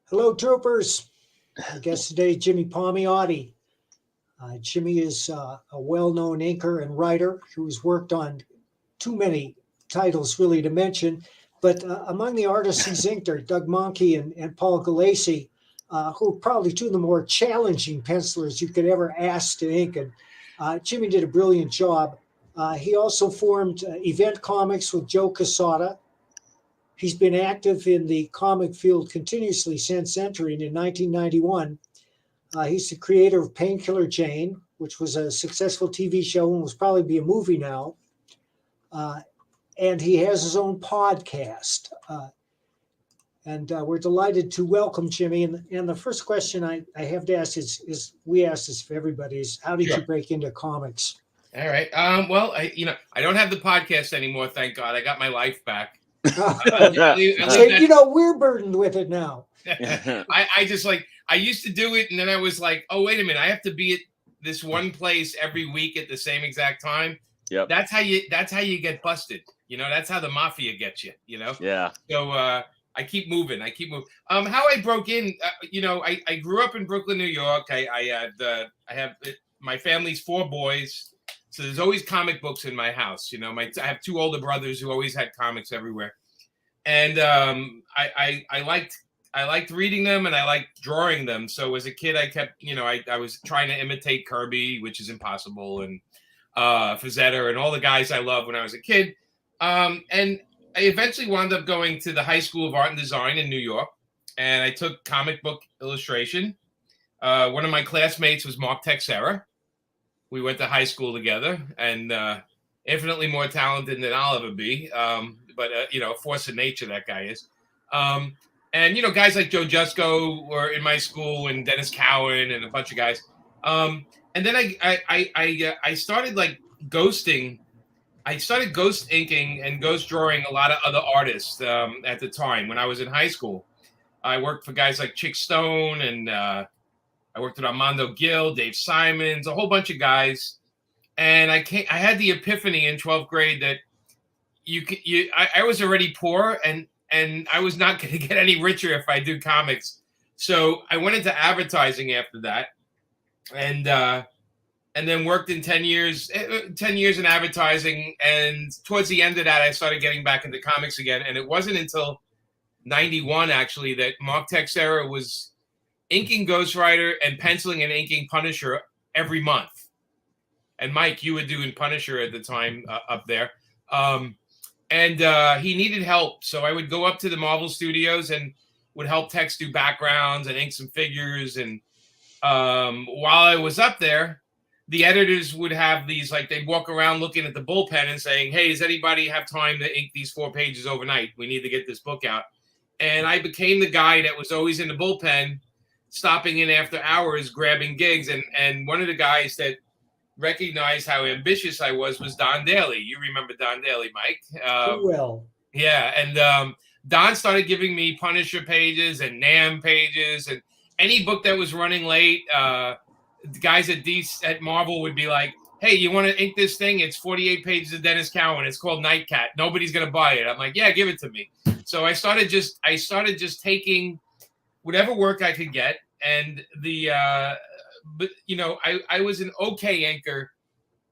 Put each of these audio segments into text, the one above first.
Hello, troopers. Our guest today, Jimmy Palmiotti. Jimmy is a well-known inker and writer who's worked on too many titles really to mention. But among the artists he's inked are Doug Mahnke and Paul Galassi, who are probably two of the more challenging pencilers you could ever ask to ink. And Jimmy did a brilliant job. He also formed Event Comics with Joe Quesada. He's been active in the comic field continuously since entering in 1991. He's the creator of Painkiller Jane, which was a successful TV show and will probably be a movie now. And he has his own podcast. And we're delighted to welcome Jimmy. And the first question I have to ask is we ask this for everybody, is how did you break into comics? All right. Well, I don't have the podcast anymore, thank God. I got my life back. We're burdened with it now. I used to do it, and then I was like, oh, wait a minute, I have to be at this one place every week at the same exact time. Yep. That's how you get busted. That's how the mafia gets you, Yeah. So I keep moving. How I broke in, I grew up in Brooklyn, New York. I have my family's 4 boys. So there's always comic books in my house. I have 2 older brothers who always had comics everywhere. And I liked reading them, and I liked drawing them. So as a kid, I kept, I was trying to imitate Kirby, which is impossible, and Frazetta and all the guys I loved when I was a kid. And I eventually wound up going to the High School of Art and Design in New York, and I took comic book illustration. One of my classmates was Mark Texera. We went to high school together, and infinitely more talented than I'll ever be. But a force of nature, that guy is. And guys like Joe Jusko were in my school, and Dennis Cowan, and a bunch of guys. And then I started like ghosting. I started ghost inking and ghost drawing a lot of other artists at the time when I was in high school. I worked for guys like Chick Stone, and I worked with Armando Gil, Dave Simons, a whole bunch of guys. And I had the epiphany in 12th grade that I was already poor, and I was not going to get any richer if I do comics. So I went into advertising after that, and then worked in 10 years in advertising. And towards the end of that, I started getting back into comics again. And it wasn't until 91 actually that Mark Texera was inking Ghost Rider and penciling and inking Punisher every month. And Mike, you were doing Punisher at the time up there. And he needed help. So I would go up to the Marvel Studios and would help Tex do backgrounds and ink some figures. And while I was up there, the editors would have these, like, they'd walk around looking at the bullpen and saying, hey, does anybody have time to ink these 4 pages overnight? We need to get this book out. And I became the guy that was always in the bullpen, stopping in after hours, grabbing gigs. And one of the guys that recognized how ambitious I was Don Daly. You remember Don Daly, Mike? Well. Yeah, and Don started giving me Punisher pages and Nam pages, and any book that was running late, the guys at Marvel would be like, hey, you want to ink this thing? It's 48 pages of Dennis Cowan. It's called Nightcat. Nobody's going to buy it. I'm like, yeah, give it to me. So I started just taking whatever work I could get. And but I was an okay anchor,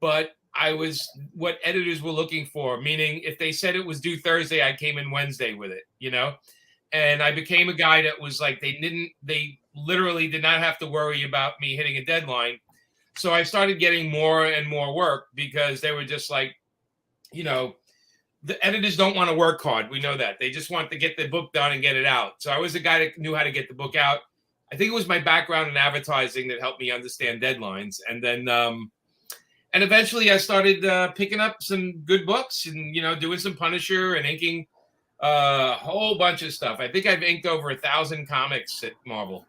but I was what editors were looking for, meaning if they said it was due Thursday, I came in Wednesday with it, and I became a guy that was like, they literally did not have to worry about me hitting a deadline. So I started getting more and more work because they were just like, the editors don't want to work hard. We know that. They just want to get the book done and get it out. So I was the guy that knew how to get the book out. I think it was my background in advertising that helped me understand deadlines. And then, and eventually I started picking up some good books and, doing some Punisher and inking a whole bunch of stuff. I think I've inked over 1,000 comics at Marvel.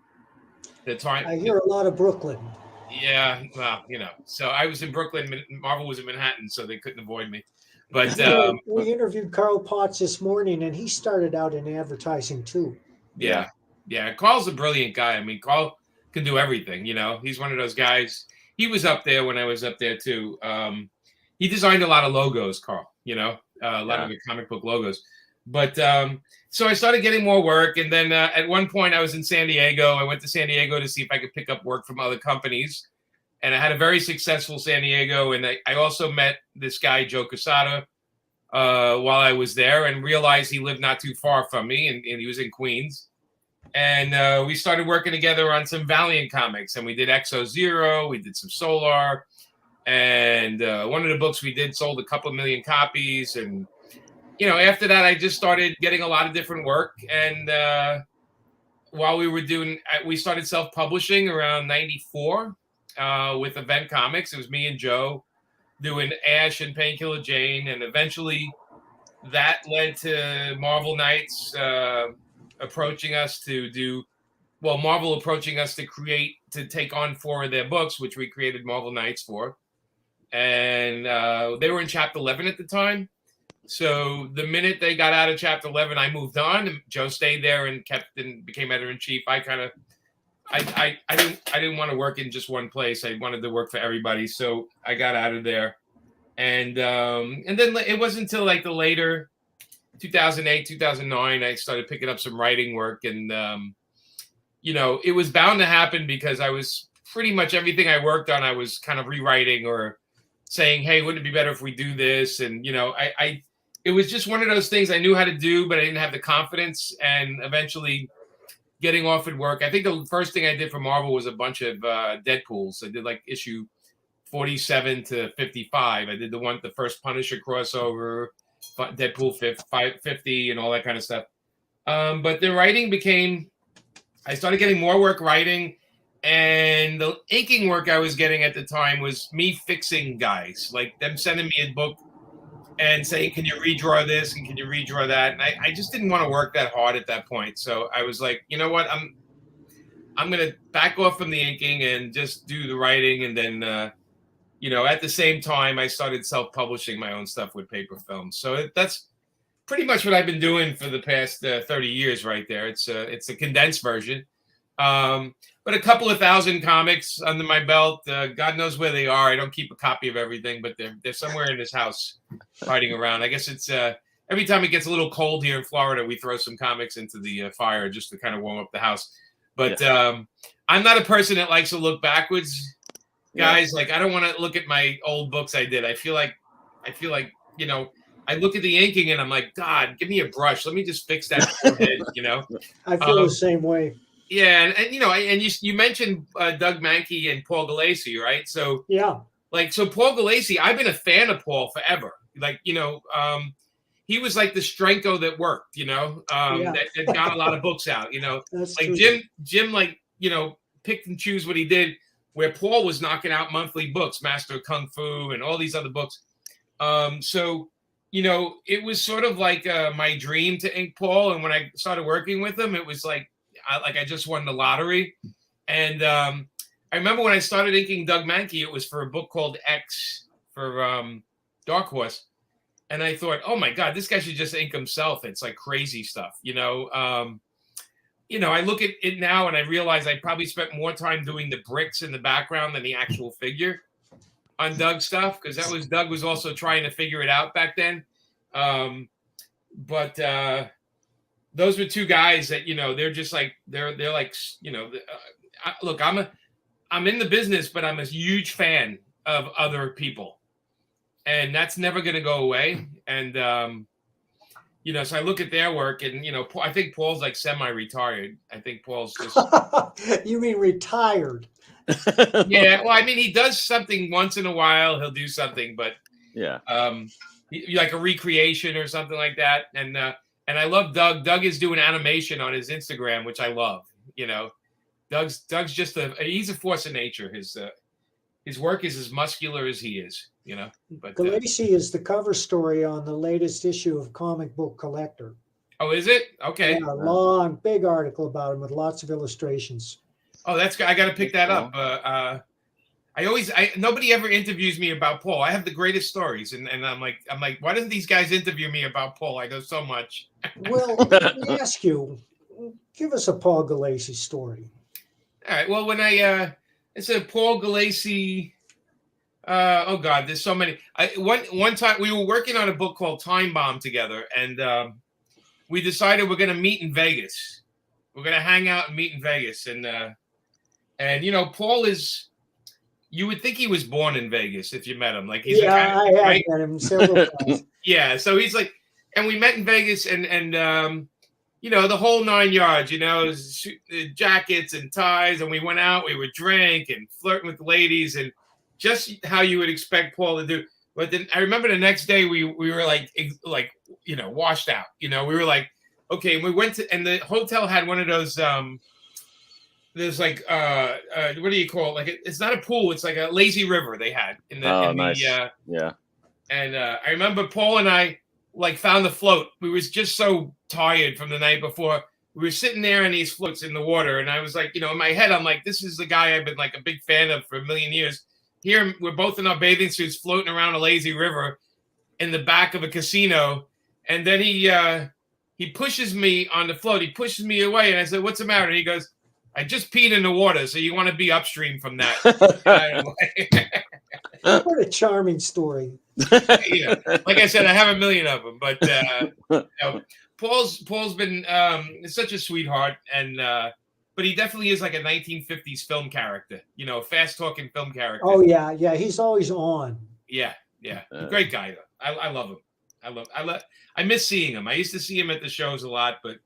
I hear a lot of Brooklyn. Yeah, well, so I was in Brooklyn. Marvel was in Manhattan, so they couldn't avoid me. But we interviewed Carl Potts this morning, and he started out in advertising too. Yeah. Carl's a brilliant guy. I mean, Carl can do everything. He's one of those guys. He was up there when I was up there too. He designed a lot of logos, Carl. A lot of the comic book logos. But so I started getting more work, and then at one point I was in San Diego. I went to San Diego to see if I could pick up work from other companies, and I had a very successful San Diego. And I also met this guy Joe Quesada while I was there, and realized he lived not too far from me, and he was in Queens. And we started working together on some Valiant comics, and we did Exo Zero, we did some Solar, and one of the books we did sold a couple of million copies. And after that, I just started getting a lot of different work. And while we started self-publishing around '94 with Event Comics. It was me and Joe doing Ash and Painkiller Jane, and eventually that led to Marvel Knights approaching us Marvel approaching us to take on 4 of their books, which we created Marvel Knights for. And they were in chapter 11 at the time. So the minute they got out of chapter 11, I moved on, and Joe stayed there and became editor-in-chief. I didn't want to work in just one place. I wanted to work for everybody. So I got out of there. And then it wasn't until like the later 2008, 2009, I started picking up some writing work. And, it was bound to happen because I was pretty much everything I worked on, I was kind of rewriting or saying, hey, wouldn't it be better if we do this? And, it was just one of those things I knew how to do, but I didn't have the confidence. And eventually getting offered work. I think the first thing I did for Marvel was a bunch of Deadpools. I did like issue 47 to 55. I did the first Punisher crossover, Deadpool 50 and all that kind of stuff. But the writing I started getting more work writing, and the inking work I was getting at the time was me fixing guys, like them sending me a book and saying, can you redraw this and can you redraw that? And I just didn't want to work that hard at that point. So I was like, you know what, I'm going to back off from the inking and just do the writing. And then, at the same time, I started self-publishing my own stuff with paper films. So that's pretty much what I've been doing for the past 30 years right there. It's a condensed version. But a couple of thousand comics under my belt. God knows where they are. I don't keep a copy of everything, but they're somewhere in this house hiding around. I guess it's every time it gets a little cold here in Florida, we throw some comics into the fire just to kind of warm up the house. But I'm not a person that likes to look backwards, guys. Like, I don't want to look at my old books I did. I feel like I look at the inking and I'm like, God, give me a brush. Let me just fix that forehead, I feel the same way. Yeah, and you mentioned Doug Mankey and Paul Galassi, right? So yeah, so Paul Galassi, I've been a fan of Paul forever. Like, he was like the Strenko that worked, that got a lot of books out, That's like true. Jim, like, picked and choose what he did, where Paul was knocking out monthly books, Master of Kung Fu and all these other books. So, it was sort of like my dream to ink Paul. And when I started working with him, it was like I just won the lottery. And I remember when I started inking Doug Mankey, it was for a book called X for Dark Horse. And I thought, oh my God, this guy should just ink himself. It's like crazy stuff, I look at it now and I realize I probably spent more time doing the bricks in the background than the actual figure on Doug's stuff, because Doug was also trying to figure it out back then. But those were two guys that, they're just like, they're like, look, I'm in the business, but I'm a huge fan of other people, and that's never going to go away. And, so I look at their work and, I think Paul's like semi-retired. I think Paul's just. You mean retired? Yeah. Well, I mean, he does something once in a while. He'll do something, but yeah. Like a recreation or something like that. And I love Doug. Doug is doing animation on his Instagram, which I love. Doug's just he's a force of nature. His work is as muscular as he is. But Galassi is the cover story on the latest issue of Comic Book Collector. Oh, is it? Okay. Yeah, a long, big article about him with lots of illustrations. Oh, that's good. I got to pick that up. Nobody ever interviews me about Paul. I have the greatest stories, and I'm like, why doesn't these guys interview me about Paul? I know so much. Well, let me ask you, give us a Paul Galassi story. All right. Well, when it's a Paul Galassi. Oh God, there's so many. One time we were working on a book called Time Bomb together, and we decided we're going to meet in Vegas. We're going to hang out and meet in Vegas. And you know, Paul is, you would think he was born in Vegas if you met him. Like he's I have met him several times. Yeah. So he's like, and we met in Vegas and you know, the whole 9 yards, you know, jackets and ties. And we went out, we would drink and flirting with the ladies and just how you would expect Paul to do. But then I remember the next day we were like, you know, washed out, you know, we were like, okay. And we went to, and the hotel had one of those, there's like, what do you call it? Like, it's not a pool. It's like a lazy river they had in the, nice. yeah. And I remember Paul and I like found the float. We was just so tired from the night before. We were sitting there in these floats in the water. And I was like, you know, in my head, I'm like, this is the guy I've been like a big fan of for a million years. Here, we're both in our bathing suits floating around a lazy river in the back of a casino. And then he pushes me on the float. He pushes me away. And I said, what's the matter? And he goes, I just peed in the water. So you want to be upstream from that. What a charming story. You know, like I said, I have a million of them, but you know, Paul's been such a sweetheart, and but he definitely is like a 1950s film character, you know, fast talking film character. Oh yeah, he's always on. Yeah, great guy though. I love him. I miss seeing him. I used to see him at the shows a lot, but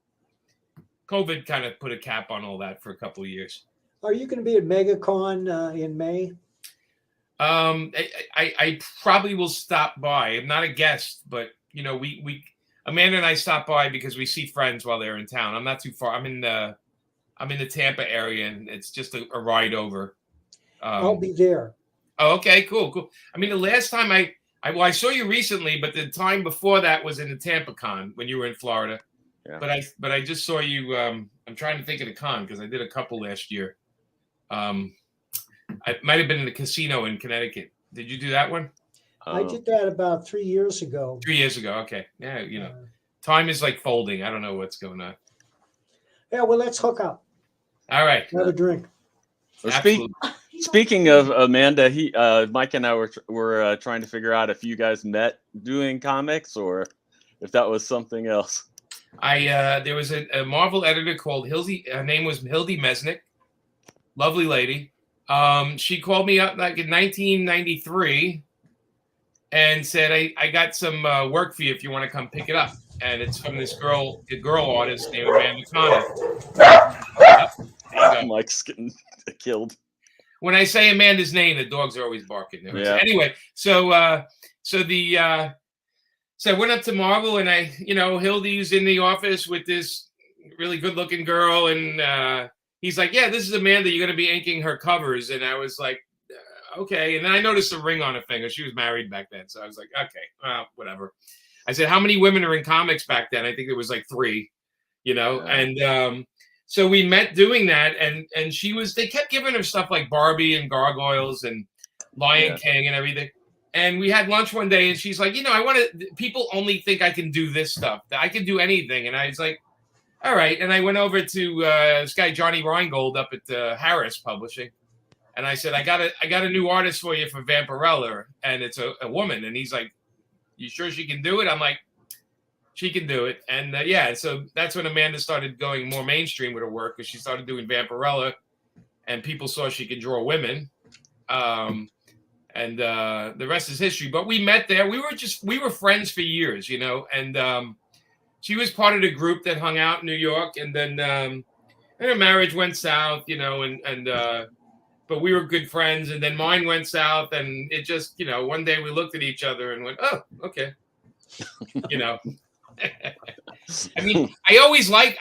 COVID kind of put a cap on all that for a couple of years. Are you going to be at MegaCon in May? I probably will stop by. I'm not a guest, but you know, we Amanda and I stop by because we see friends while they're in town. I'm not too far. I'm in the Tampa area, and it's just a ride over. I'll be there. Oh, okay, cool. I mean, the last time I saw you recently, but the time before that was in the Tampa Con when you were in Florida. Yeah. But I just saw you. I'm trying to think of the con because I did a couple last year. I might have been in the casino in Connecticut. Did you do that one? I did that about 3 years ago. 3 years ago. Okay. Yeah. You know, time is like folding. I don't know what's going on. Yeah. Well, let's hook up. All right. Have a drink. Well, speaking of Amanda, Mike and I were trying to figure out if you guys met doing comics or if that was something else. There was a Marvel editor called Hildy. Her name was Hildy Mesnick. Lovely lady. She called me up like in 1993 and said, I got some work for you if you want to come pick it up. And it's from this girl artist named Amanda Connor. Mike's getting killed. When I say Amanda's name, the dogs are always barking. Yeah. Anyway, so I went up to Marvel and Hildy's in the office with this really good looking girl. And he's like, yeah, this is Amanda. You're going to be inking her covers. And I was like, okay. And then I noticed a ring on her finger. She was married back then. So I was like, okay, whatever. I said, how many women are in comics back then? I think there was like 3, and so we met doing that. And they kept giving her stuff like Barbie and Gargoyles and Lion King and everything. And we had lunch one day and she's like, people only think I can do this stuff. I can do anything. And I was like, all right. And I went over to this guy, Johnny Reingold up at Harris Publishing. And I said, I got a new artist for you for Vampirella. And it's a woman. And he's like, you sure she can do it? I'm like, she can do it. And so that's when Amanda started going more mainstream with her work because she started doing Vampirella and people saw she could draw women. And the rest is history. But we met there. We were friends for years, and she was part of the group that hung out in New York. And then her marriage went south, but we were good friends. And then mine went south. And it just, one day we looked at each other and went, oh, okay. I mean, I always liked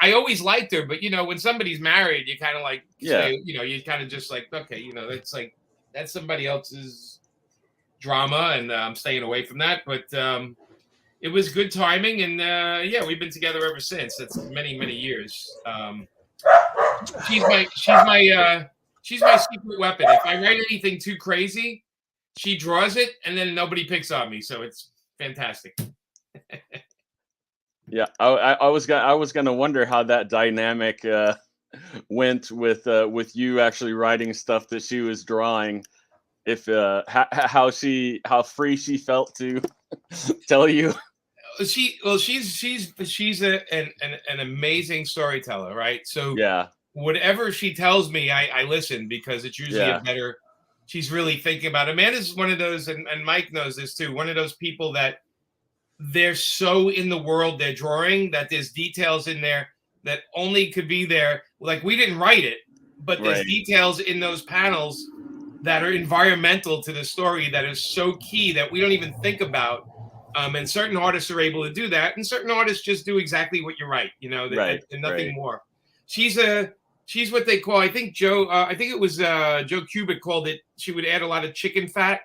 her. But, when somebody's married, you kind of like, say, you kind of just like, okay, it's like, that's somebody else's drama, and I'm staying away from that. But it was good timing, and we've been together ever since. That's many, many years. She's my secret weapon. If I write anything too crazy, she draws it, and then nobody picks on me. So it's fantastic. Yeah, I was gonna wonder how that dynamic went with you actually writing stuff that she was drawing. If how free she felt to tell you. she's an amazing storyteller, right? So Yeah. whatever she tells me, I listen because it's usually Yeah. a better. She's really thinking about it. Amanda's one of those, and Mike knows this too. One of those people that they're so in the world they're drawing that there's details in there that only could be there. Like we didn't write it, but there's Right. details in those panels that are environmental to the story that is so key that we don't even think about. And certain artists are able to do that, and certain artists just do exactly what you write, you know, Right, and nothing right. more. She's what they call, I think Joe, I think it was Joe Kubik called it, she would add a lot of chicken fat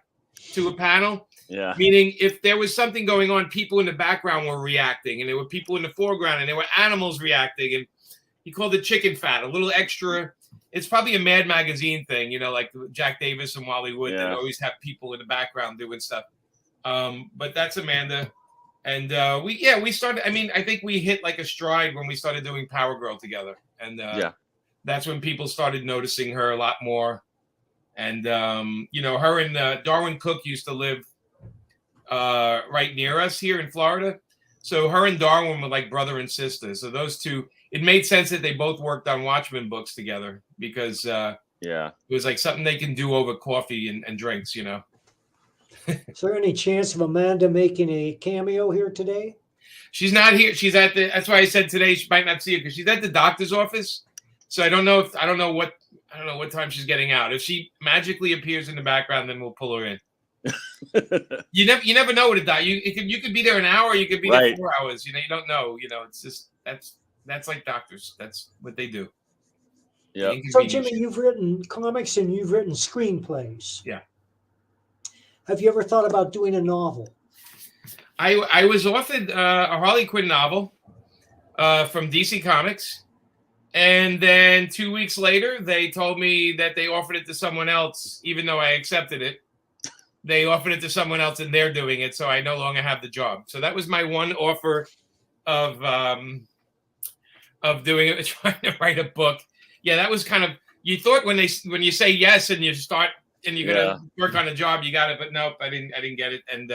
to a panel. Yeah. Meaning if there was something going on, people in the background were reacting, and there were people in the foreground, and there were animals reacting, and he called it chicken fat, a little extra. It's probably a Mad Magazine thing, you know, like Jack Davis and Wally Wood that always have people in the background doing stuff. But that's Amanda. And we started, I mean, I think we hit like a stride when we started doing Power Girl together. And that's when people started noticing her a lot more. And, you know, her and Darwin Cook used to live right near us here in Florida. So her and Darwin were like brother and sister. So those two, it made sense that they both worked on Watchmen books together because it was like something they can do over coffee and drinks, you know. Is there any chance of Amanda making a cameo here today? She's not here. She's at the. That's why I said today she might not see it because she's at the doctor's office. So I don't know what time she's getting out. If she magically appears in the background, then we'll pull her in. You never know what it does. You could be there an hour. You could be there 4 hours. You know, you don't know. You know, it's just that's like doctors. That's what they do. Yeah. So Jimmy, you've written comics and you've written screenplays. Yeah. Have you ever thought about doing a novel? I was offered a Harley Quinn novel from DC Comics, and then 2 weeks later, they told me that they offered it to someone else, even though I accepted it. They offered it to someone else, and they're doing it, so I no longer have the job. So that was my one offer of doing it, trying to write a book. Yeah, that was kind of, you thought when you say yes and you start and you're gonna work on a job, you got it, but nope, I didn't get it. And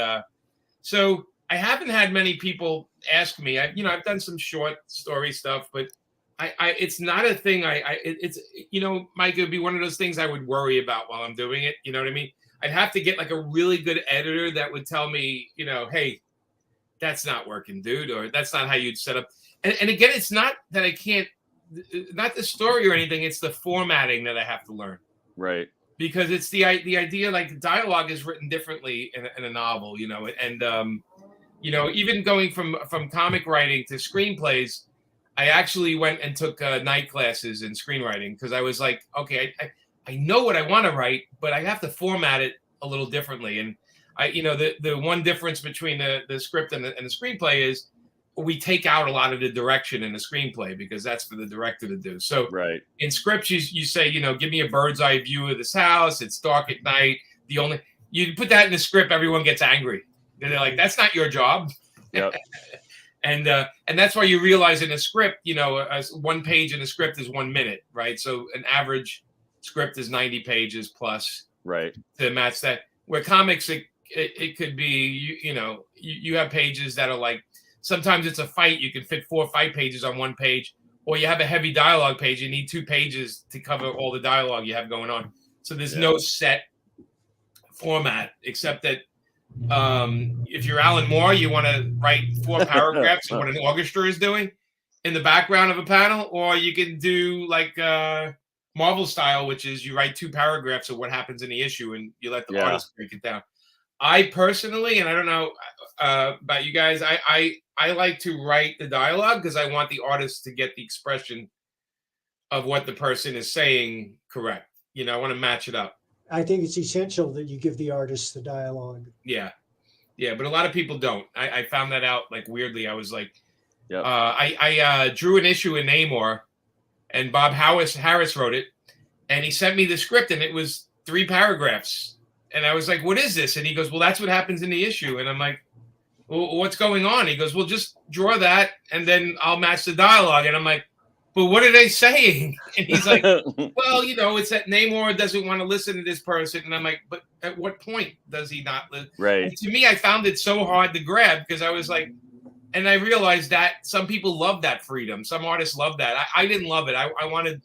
so I haven't had many people ask me. I've done some short story stuff, but it's not a thing. It's Mike, it would be one of those things I would worry about while I'm doing it. You know what I mean? I'd have to get like a really good editor that would tell me, you know, hey, that's not working, dude, or that's not how you'd set up. And again, it's not that I can't, not the story or anything. It's the formatting that I have to learn. Right. Because it's the idea, like the dialogue is written differently in a novel, you know, and even going from comic writing to screenplays, I actually went and took night classes in screenwriting because I was like, okay, I know what I want to write, but I have to format it a little differently. And the one difference between the script and the screenplay is we take out a lot of the direction in the screenplay because that's for the director to do. So in scripts, you say, you know, give me a bird's eye view of this house. It's dark at night. You put that in the script, everyone gets angry. And they're like, that's not your job. Yep. and that's why you realize in a script, you know, as 1 page in a script is 1 minute, right? So an average script is 90 pages plus, right, to match that. Where comics, it could be, you have pages that are like, sometimes it's a fight. You can fit 4 or 5 pages on 1 page, or you have a heavy dialogue page. You need 2 pages to cover all the dialogue you have going on. So there's no set format, except that if you're Alan Moore, you want to write 4 paragraphs of what an orchestra is doing in the background of a panel, or you can do like Marvel style, which is you write 2 paragraphs of what happens in the issue and you let the artist break it down. I personally, and I don't know about you guys, I like to write the dialogue because I want the artist to get the expression of what the person is saying correct. You know, I want to match it up. I think it's essential that you give the artist the dialogue. Yeah. Yeah, but a lot of people don't. I found that out like weirdly. I was like, I drew an issue in Namor, and Bob Harris wrote it, and he sent me the script, and it was 3 paragraphs. And I was like, what is this? And he goes, well, that's what happens in the issue. And I'm like, well, what's going on? He goes, well, just draw that, and then I'll match the dialogue. And I'm like, but what are they saying? And he's like, well, you know, it's that Namor doesn't want to listen to this person. And I'm like, but at what point does he not listen? Right. And to me, I found it so hard to grab because I was like, and I realized that some people love that freedom. Some artists love that. I didn't love it. I wanted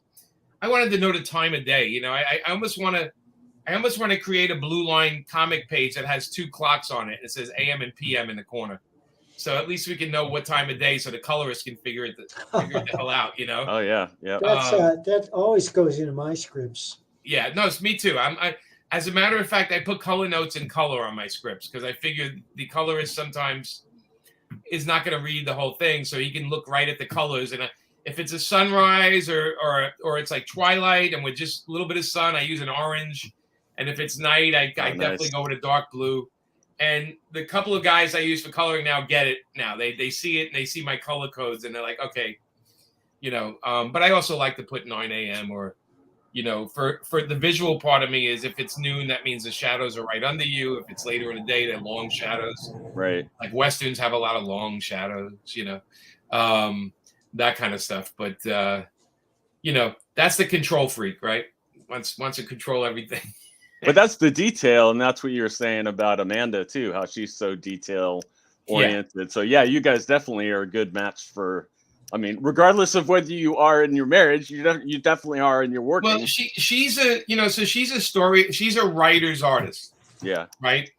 to know the time of day. You know, I almost want to create a blue line comic page that has 2 clocks on it. It says AM and PM in the corner. So at least we can know what time of day, so the colorist can figure it the hell out, you know. Oh yeah, yeah. That always goes into my scripts. Yeah, no, it's me too. As a matter of fact, I put color notes in color on my scripts because I figured the colorist sometimes is not going to read the whole thing, so he can look right at the colors. And if it's a sunrise or it's like twilight and with just a little bit of sun, I use an orange. And if it's night, I definitely go with a dark blue. And the couple of guys I use for coloring now get it now. They see it and they see my color codes and they're like, okay, you know. But I also like to put 9 a.m. or, you know, for the visual part of me is if it's noon, that means the shadows are right under you. If it's later in the day, they're long shadows. Right. Like Westerns have a lot of long shadows, you know, that kind of stuff. But, you know, that's the control freak, right? Wants to control everything. But that's the detail, and that's what you were saying about Amanda too, how she's so detail oriented. Yeah. So yeah, you guys definitely are a good match for. I mean, regardless of whether you are in your marriage, you definitely are in your working. Well, she's a writer's artist. Yeah. Right.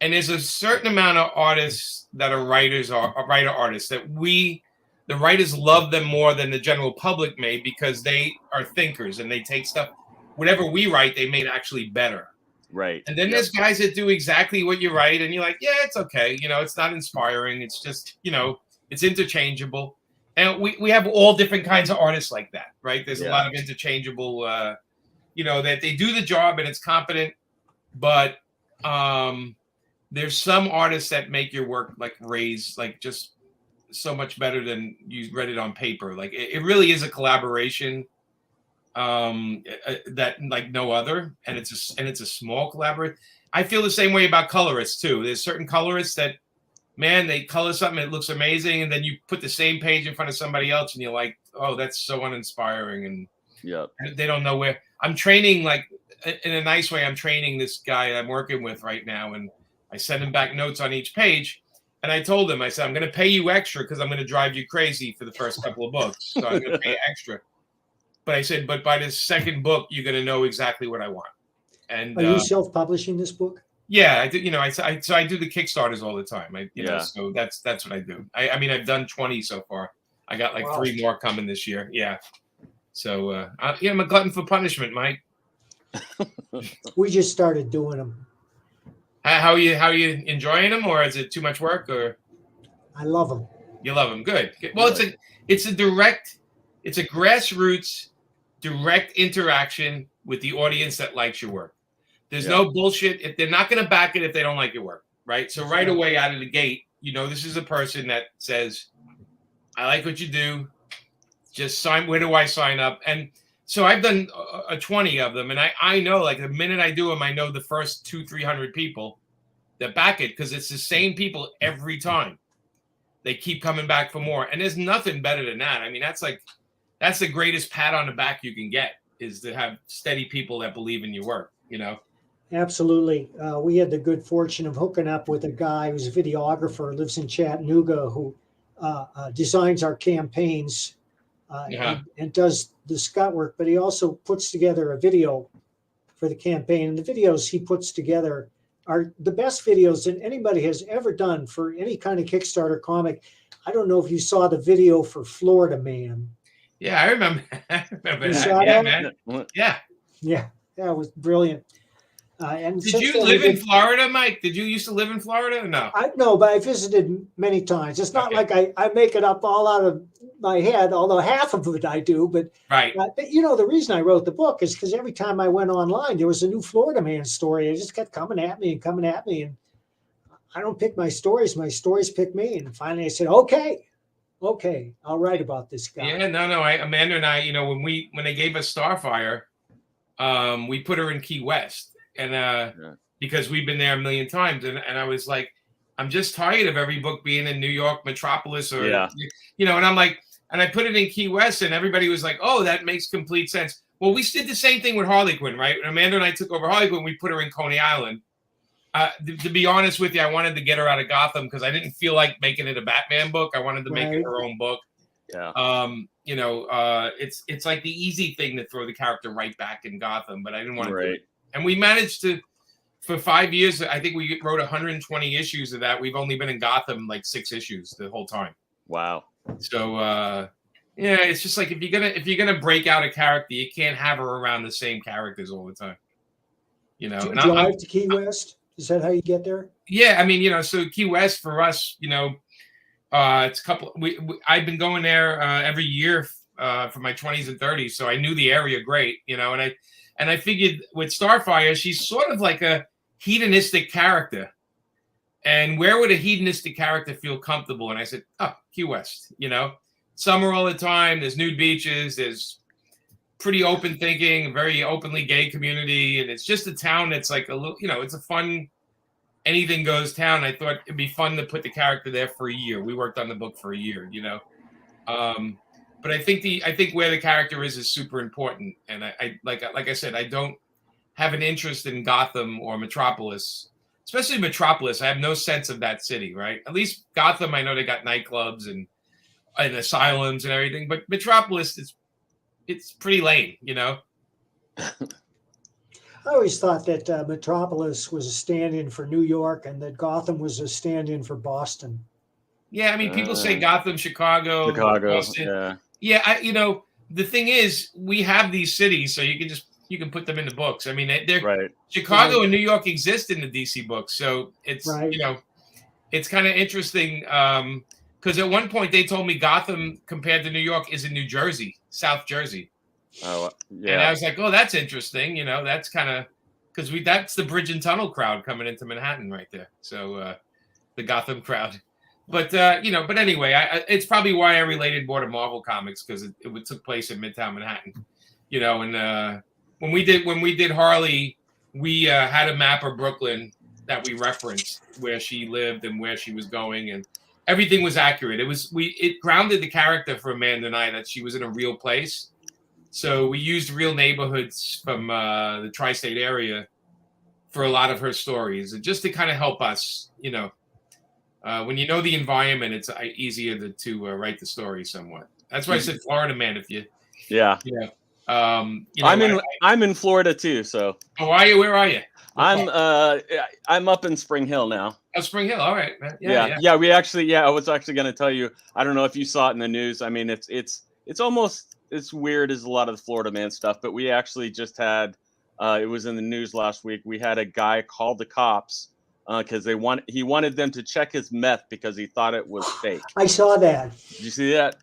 And there's a certain amount of artists that are writer artists that the writers love them more than the general public may because they are thinkers and they take stuff. Whatever we write, they made actually better. Right. And then there's guys that do exactly what you write, and you're like, yeah, it's okay. You know, it's not inspiring. It's just, you know, it's interchangeable. And we have all different kinds of artists like that, right? There's a lot of interchangeable, you know, that they do the job and it's competent, but there's some artists that make your work like raise, like just so much better than you read it on paper. Like it really is a collaboration. That like no other, and it's a small collaboration. I feel the same way about colorists too. There's certain colorists that, man, they color something, it looks amazing, and then you put the same page in front of somebody else, and you're like, oh, that's so uninspiring, and they don't know where. I'm training, like in a nice way. I'm training this guy I'm working with right now, and I send him back notes on each page. And I told him, I said, I'm going to pay you extra because I'm going to drive you crazy for the first couple of books, so I'm going to pay you extra. But I said, but by the second book, you're going to know exactly what I want. And are you self-publishing this book? Yeah, I do. You know, I do the Kickstarters all the time. You know, so that's what I do. I mean, I've done 20 so far. I got like 3 more coming this year. Yeah. So I'm a glutton for punishment, Mike. We just started doing them. How are you enjoying them, or is it too much work? Or I love them. You love them. Good. Well, it's a grassroots direct interaction with the audience that likes your work. There's no bullshit. If they're not going to back it if they don't like your work, right? So right away out of the gate, you know, this is a person that says, I like what you do. Just sign. Where do I sign up? And so I've done 20 of them. And I know, like, the minute I do them, I know the first 200-300 people that back it because it's the same people every time. They keep coming back for more. And there's nothing better than that. I mean, that's the greatest pat on the back you can get, is to have steady people that believe in your work, you know? Absolutely. We had the good fortune of hooking up with a guy who's a videographer, lives in Chattanooga, who designs our campaigns and does the scut work, but he also puts together a video for the campaign. And the videos he puts together are the best videos that anybody has ever done for any kind of Kickstarter comic. I don't know if you saw the video for Florida Man. Yeah, I remember. You saw that? Man. Yeah. Yeah, it was brilliant. And did you live in Florida, Mike? Did you used to live in Florida or no? No, but I visited many times. It's not like I make it up all out of my head, although half of it I do. But right. But, you know, the reason I wrote the book is because every time I went online, there was a new Florida Man story. It just kept coming at me. And I don't pick my stories pick me. And finally I said, okay, I'll write about this guy. Yeah, no. Amanda and I, you know, when they gave us Starfire, we put her in Key West. And because we've been there a million times, and I was like, I'm just tired of every book being in New York Metropolis or you know, and I'm like, and I put it in Key West, and everybody was like, oh, that makes complete sense. Well, we did the same thing with Harley Quinn, right? When Amanda and I took over Harley Quinn, we put her in Coney Island. To be honest with you, I wanted to get her out of Gotham because I didn't feel like making it a Batman book. I wanted to make it her own book. Yeah. It's like the easy thing to throw the character right back in Gotham, but I didn't want to do Right. it. And we managed to, for 5 years, I think we wrote 120 issues of that. We've only been in Gotham like 6 issues the whole time. Wow. So yeah, it's just like if you're gonna break out a character, you can't have her around the same characters all the time. Do you drive to Key West? Is that how you get there? Yeah, I mean, so Key West for us, it's a couple. I've been going there every year for my 20s and 30s, so I knew the area great, and I figured with Starfire, she's sort of like a hedonistic character, and where would a hedonistic character feel comfortable? And I said, oh, Key West, summer all the time. There's nude beaches. There's pretty open thinking, very openly gay community, and it's just a town that's like a little, it's a fun, anything goes town. I thought it'd be fun to put the character there for a year. We worked on the book for a year, but I think where the character is super important. And I like I said, I don't have an interest in Gotham or Metropolis, especially Metropolis. I have no sense of that city, right? At least Gotham, I know they got nightclubs and asylums and everything, but Metropolis it's pretty lame, I always thought that Metropolis was a stand-in for New York and that Gotham was a stand-in for Boston. Yeah, I mean, people say Gotham, Chicago, Boston. Yeah. Yeah, the thing is, we have these cities, so you can put them in the books. I mean, they're Right. Chicago and New York exist in the DC books, so it's it's kind of interesting because at one point they told me Gotham compared to New York is in New Jersey, South Jersey. Oh, yeah. And I was like, oh, that's interesting. That's kind of because that's the bridge and tunnel crowd coming into Manhattan right there. So the Gotham crowd. But but anyway, it's probably why I related more to Marvel Comics because it took place in Midtown Manhattan. And when we did Harley, we had a map of Brooklyn that we referenced where she lived and where she was going, and everything was accurate. It grounded the character for Amanda and I that she was in a real place. So we used real neighborhoods from the tri-state area for a lot of her stories, and just to kind of help us, when you know the environment, it's easier to write the story somewhat. That's why I said Florida Man. If you, I'm in Florida too. So. Oh, are you? Where are you? I'm up in Spring Hill now. Oh, Spring Hill. All right, man. Yeah. We actually, I was actually going to tell you. I don't know if you saw it in the news. I mean, it's almost as weird as a lot of the Florida Man stuff, but we actually just had. It was in the news last week. We had a guy call the cops. Because he wanted them to check his meth because he thought it was fake. I saw that. Did you see that?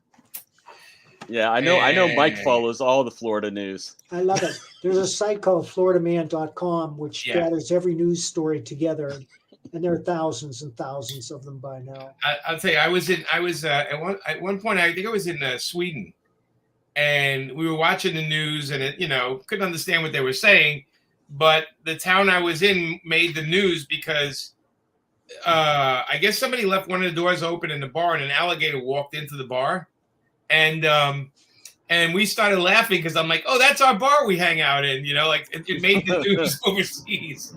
Yeah, I know Mike follows all the Florida news. I love it. There's a site called FloridaMan.com which gathers every news story together, and there are thousands and thousands of them by now. I'll tell you, I was at one point. I think I was in Sweden, and we were watching the news, and couldn't understand what they were saying. But the town I was in made the news because I guess somebody left one of the doors open in the bar and an alligator walked into the bar. And we started laughing because I'm like, oh, that's our bar we hang out in. It made the news overseas.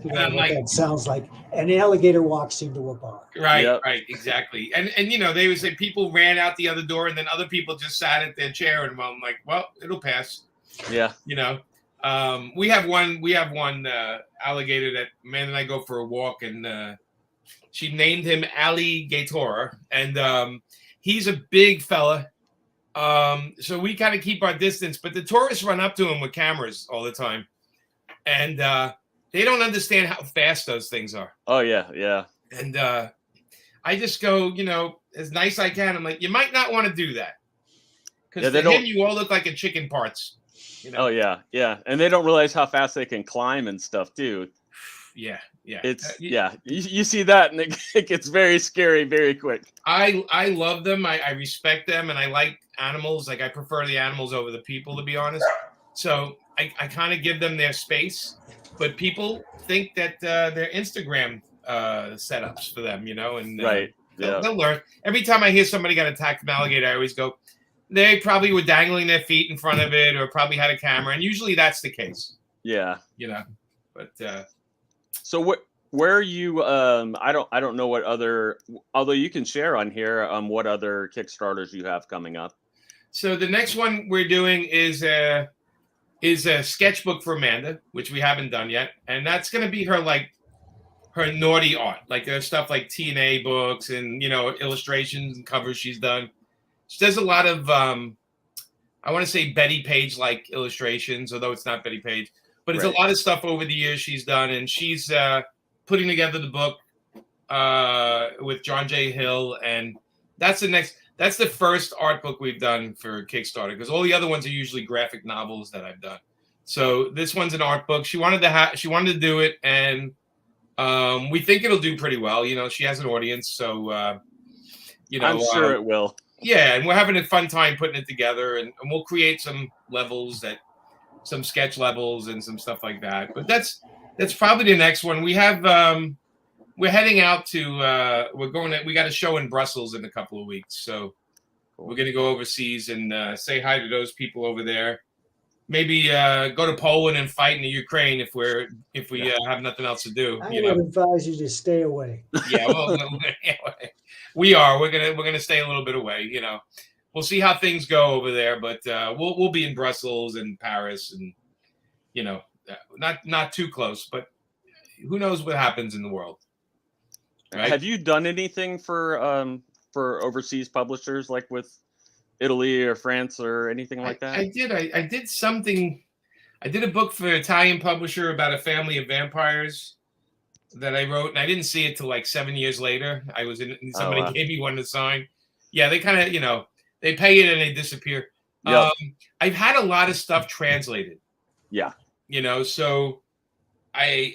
And I'm like, that sounds like an alligator walks into a bar. Right, right, exactly. And they would say people ran out the other door and then other people just sat at their chair. And I'm like, well, it'll pass. Yeah. We have one alligator that man and I go for a walk, and she named him Alligator, and he's a big fella. So we kind of keep our distance, but the tourists run up to him with cameras all the time, and they don't understand how fast those things are. Oh yeah. And I just go, as nice as I can. I'm like, you might not want to do that because to him, you all look like a chicken parts. Oh yeah, and they don't realize how fast they can climb and stuff too. Yeah. It's You see that, and it gets very scary very quick. I love them. I respect them, and I like animals. Like I prefer the animals over the people, to be honest. So I kind of give them their space, but people think that they're Instagram setups for them, and right. They'll learn. Every time I hear somebody got attacked from an alligator, I always go, they probably were dangling their feet in front of it or probably had a camera. And usually that's the case. Yeah. But so where are you? I don't know what other. Although you can share on here, what other Kickstarters you have coming up. So the next one we're doing is a sketchbook for Amanda, which we haven't done yet, and that's going to be her naughty art, like stuff like TNA books and illustrations and covers she's done. She does a lot of I want to say Betty Page like illustrations, although it's not Betty Page, but it's a lot of stuff over the years she's done, and she's putting together the book with John J. Hill, and that's the first art book we've done for Kickstarter, because all the other ones are usually graphic novels that I've done. So this one's an art book. She wanted to do it, and we think it'll do pretty well. She has an audience, so I'm sure it will. Yeah, and we're having a fun time putting it together, and we'll create some levels, some sketch levels and some stuff like that. But that's probably the next one. We have we're heading out to we got a show in Brussels in a couple of weeks, so we're going to go overseas and say hi to those people over there. Maybe go to Poland and fight in the Ukraine if we have nothing else to do. I would advise you to stay away. Yeah, well, we are. We're gonna stay a little bit away. We'll see how things go over there, but we'll be in Brussels and Paris, and not too close, but who knows what happens in the world. Right? Have you done anything for overseas publishers, like with Italy or France or anything like that? I did. I did something. I did a book for an Italian publisher about a family of vampires that I wrote, and I didn't see it till like 7 years later. I was in, and somebody gave me one to sign. Yeah, they kind of, they pay it and they disappear. Yep. I've had a lot of stuff translated. Yeah. So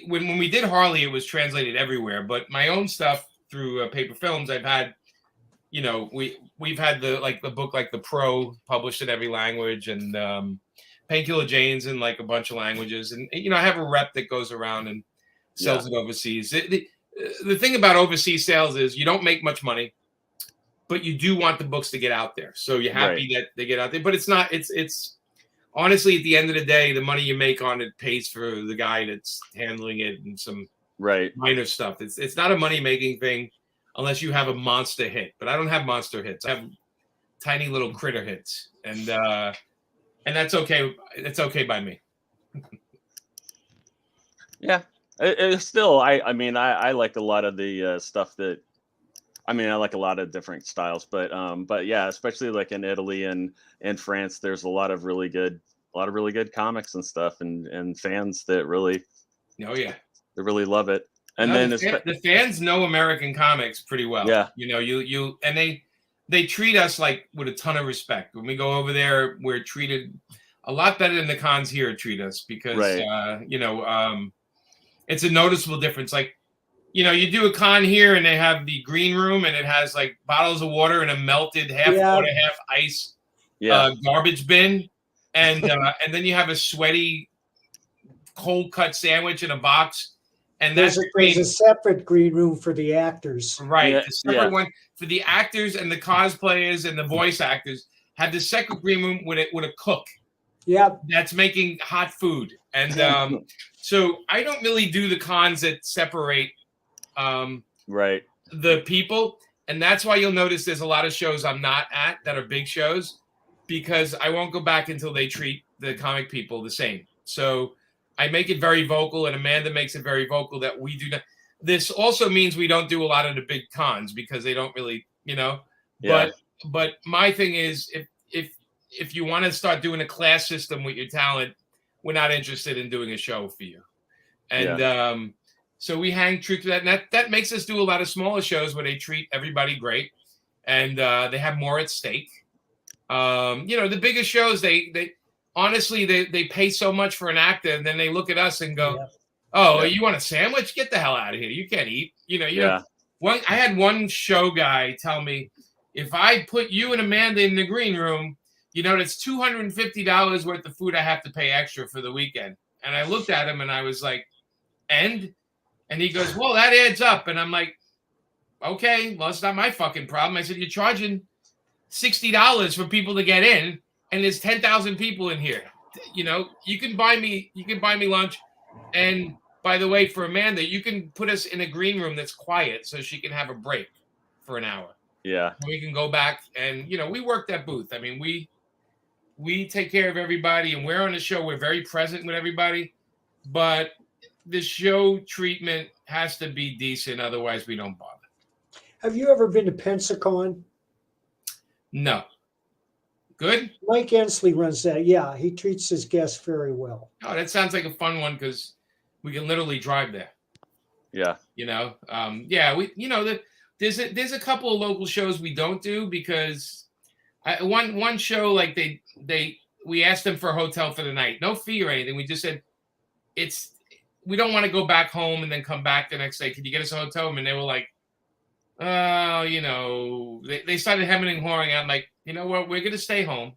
when we did Harley, it was translated everywhere, but my own stuff through Paper Films, I've had, we've had the book, like The Pro, published in every language, and Painkiller Jane's in like a bunch of languages. And, I have a rep that goes around and sells it overseas. The thing about overseas sales is you don't make much money, but you do want the books to get out there. So you're happy that they get out there, but it's honestly, at the end of the day, the money you make on it pays for the guy that's handling it and some minor stuff. It's not a money-making thing unless you have a monster hit. But I don't have monster hits. I have tiny little critter hits, and that's okay. It's okay by me. Yeah, it's still. I mean, I like a lot of the stuff that. I mean, I like a lot of different styles, but yeah, especially like in Italy and France, there's a lot of really good comics and stuff, and fans that really, they really love it. And then the fans know American comics pretty well. Yeah, and they treat us like with a ton of respect. When we go over there, we're treated a lot better than the cons here treat us, because it's a noticeable difference. Like, you do a con here and they have the green room and it has like bottles of water and a melted half water, half ice garbage bin. And then you have a sweaty, cold cut sandwich in a box. And there's a separate green room for the actors. Right. A separate one for the actors and the cosplayers and the voice actors. Have the second green room with a cook. Yeah. That's making hot food. And so I don't really do the cons that separate the people, and that's why you'll notice there's a lot of shows I'm not at that are big shows, because I won't go back until they treat the comic people the same. So I make it very vocal, and Amanda makes it very vocal that we do not. This also means we don't do a lot of the big cons because they don't really, but my thing is, if you want to start doing a class system with your talent, we're not interested in doing a show for you. And so we hang true to that. And that makes us do a lot of smaller shows where they treat everybody great, and they have more at stake. The biggest shows, they honestly, they pay so much for an actor, and then they look at us and go, you want a sandwich? Get the hell out of here. You can't eat. I had one show guy tell me, if I put you and Amanda in the green room, that's $250 worth of food I have to pay extra for the weekend. And I looked at him and I was like, and he goes, well, that adds up. And I'm like, okay, well, it's not my fucking problem. I said, you're charging $60 for people to get in, and there's 10,000 people in here. You can buy me lunch, and by the way, for Amanda, you can put us in a green room that's quiet so she can have a break for an hour. Yeah. We can go back and, we work that booth. I mean, we take care of everybody, and we're on the show. We're very present with everybody, but the show treatment has to be decent. Otherwise, we don't bother. Have you ever been to Pensacon? No. Good? Mike Ensley runs that. Yeah, he treats his guests very well. Oh, that sounds like a fun one because we can literally drive there. Yeah. There's a couple of local shows we don't do because one show, like we asked them for a hotel for the night, no fee or anything. We just said we don't want to go back home and then come back the next day. Could you get us a hotel room? And they were like, they started hemming and hawing out. I'm like, you know what? We're gonna stay home,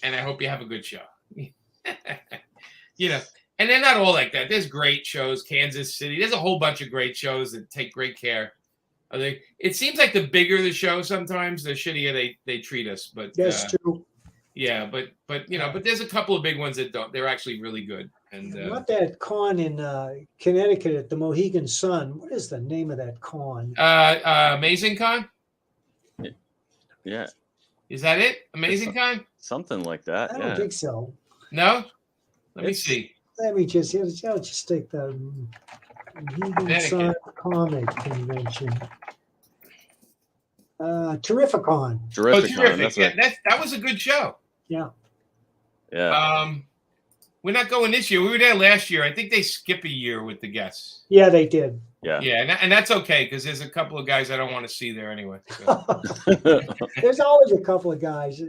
and I hope you have a good show. And they're not all like that. There's great shows, Kansas City. There's a whole bunch of great shows that take great care. It seems like the bigger the show, sometimes the shittier they treat us. But that's true. Yeah, but there's a couple of big ones that don't. They're actually really good. And not that con in Connecticut at the Mohegan Sun. What is the name of that con? Amazing Con. Yeah. Is that it? Amazing Con? Something like that. I don't think so. No. Let me see. Let me I'll just take the Mohegan Sun Comic Convention. Terrificon. Terrific. That was a good show. Yeah. Yeah. We're not going this year. We were there last year. I think they skip a year with the guests. Yeah, they did. Yeah. Yeah, and that's okay because there's a couple of guys I don't want to see there anyway. So. There's always a couple of guys.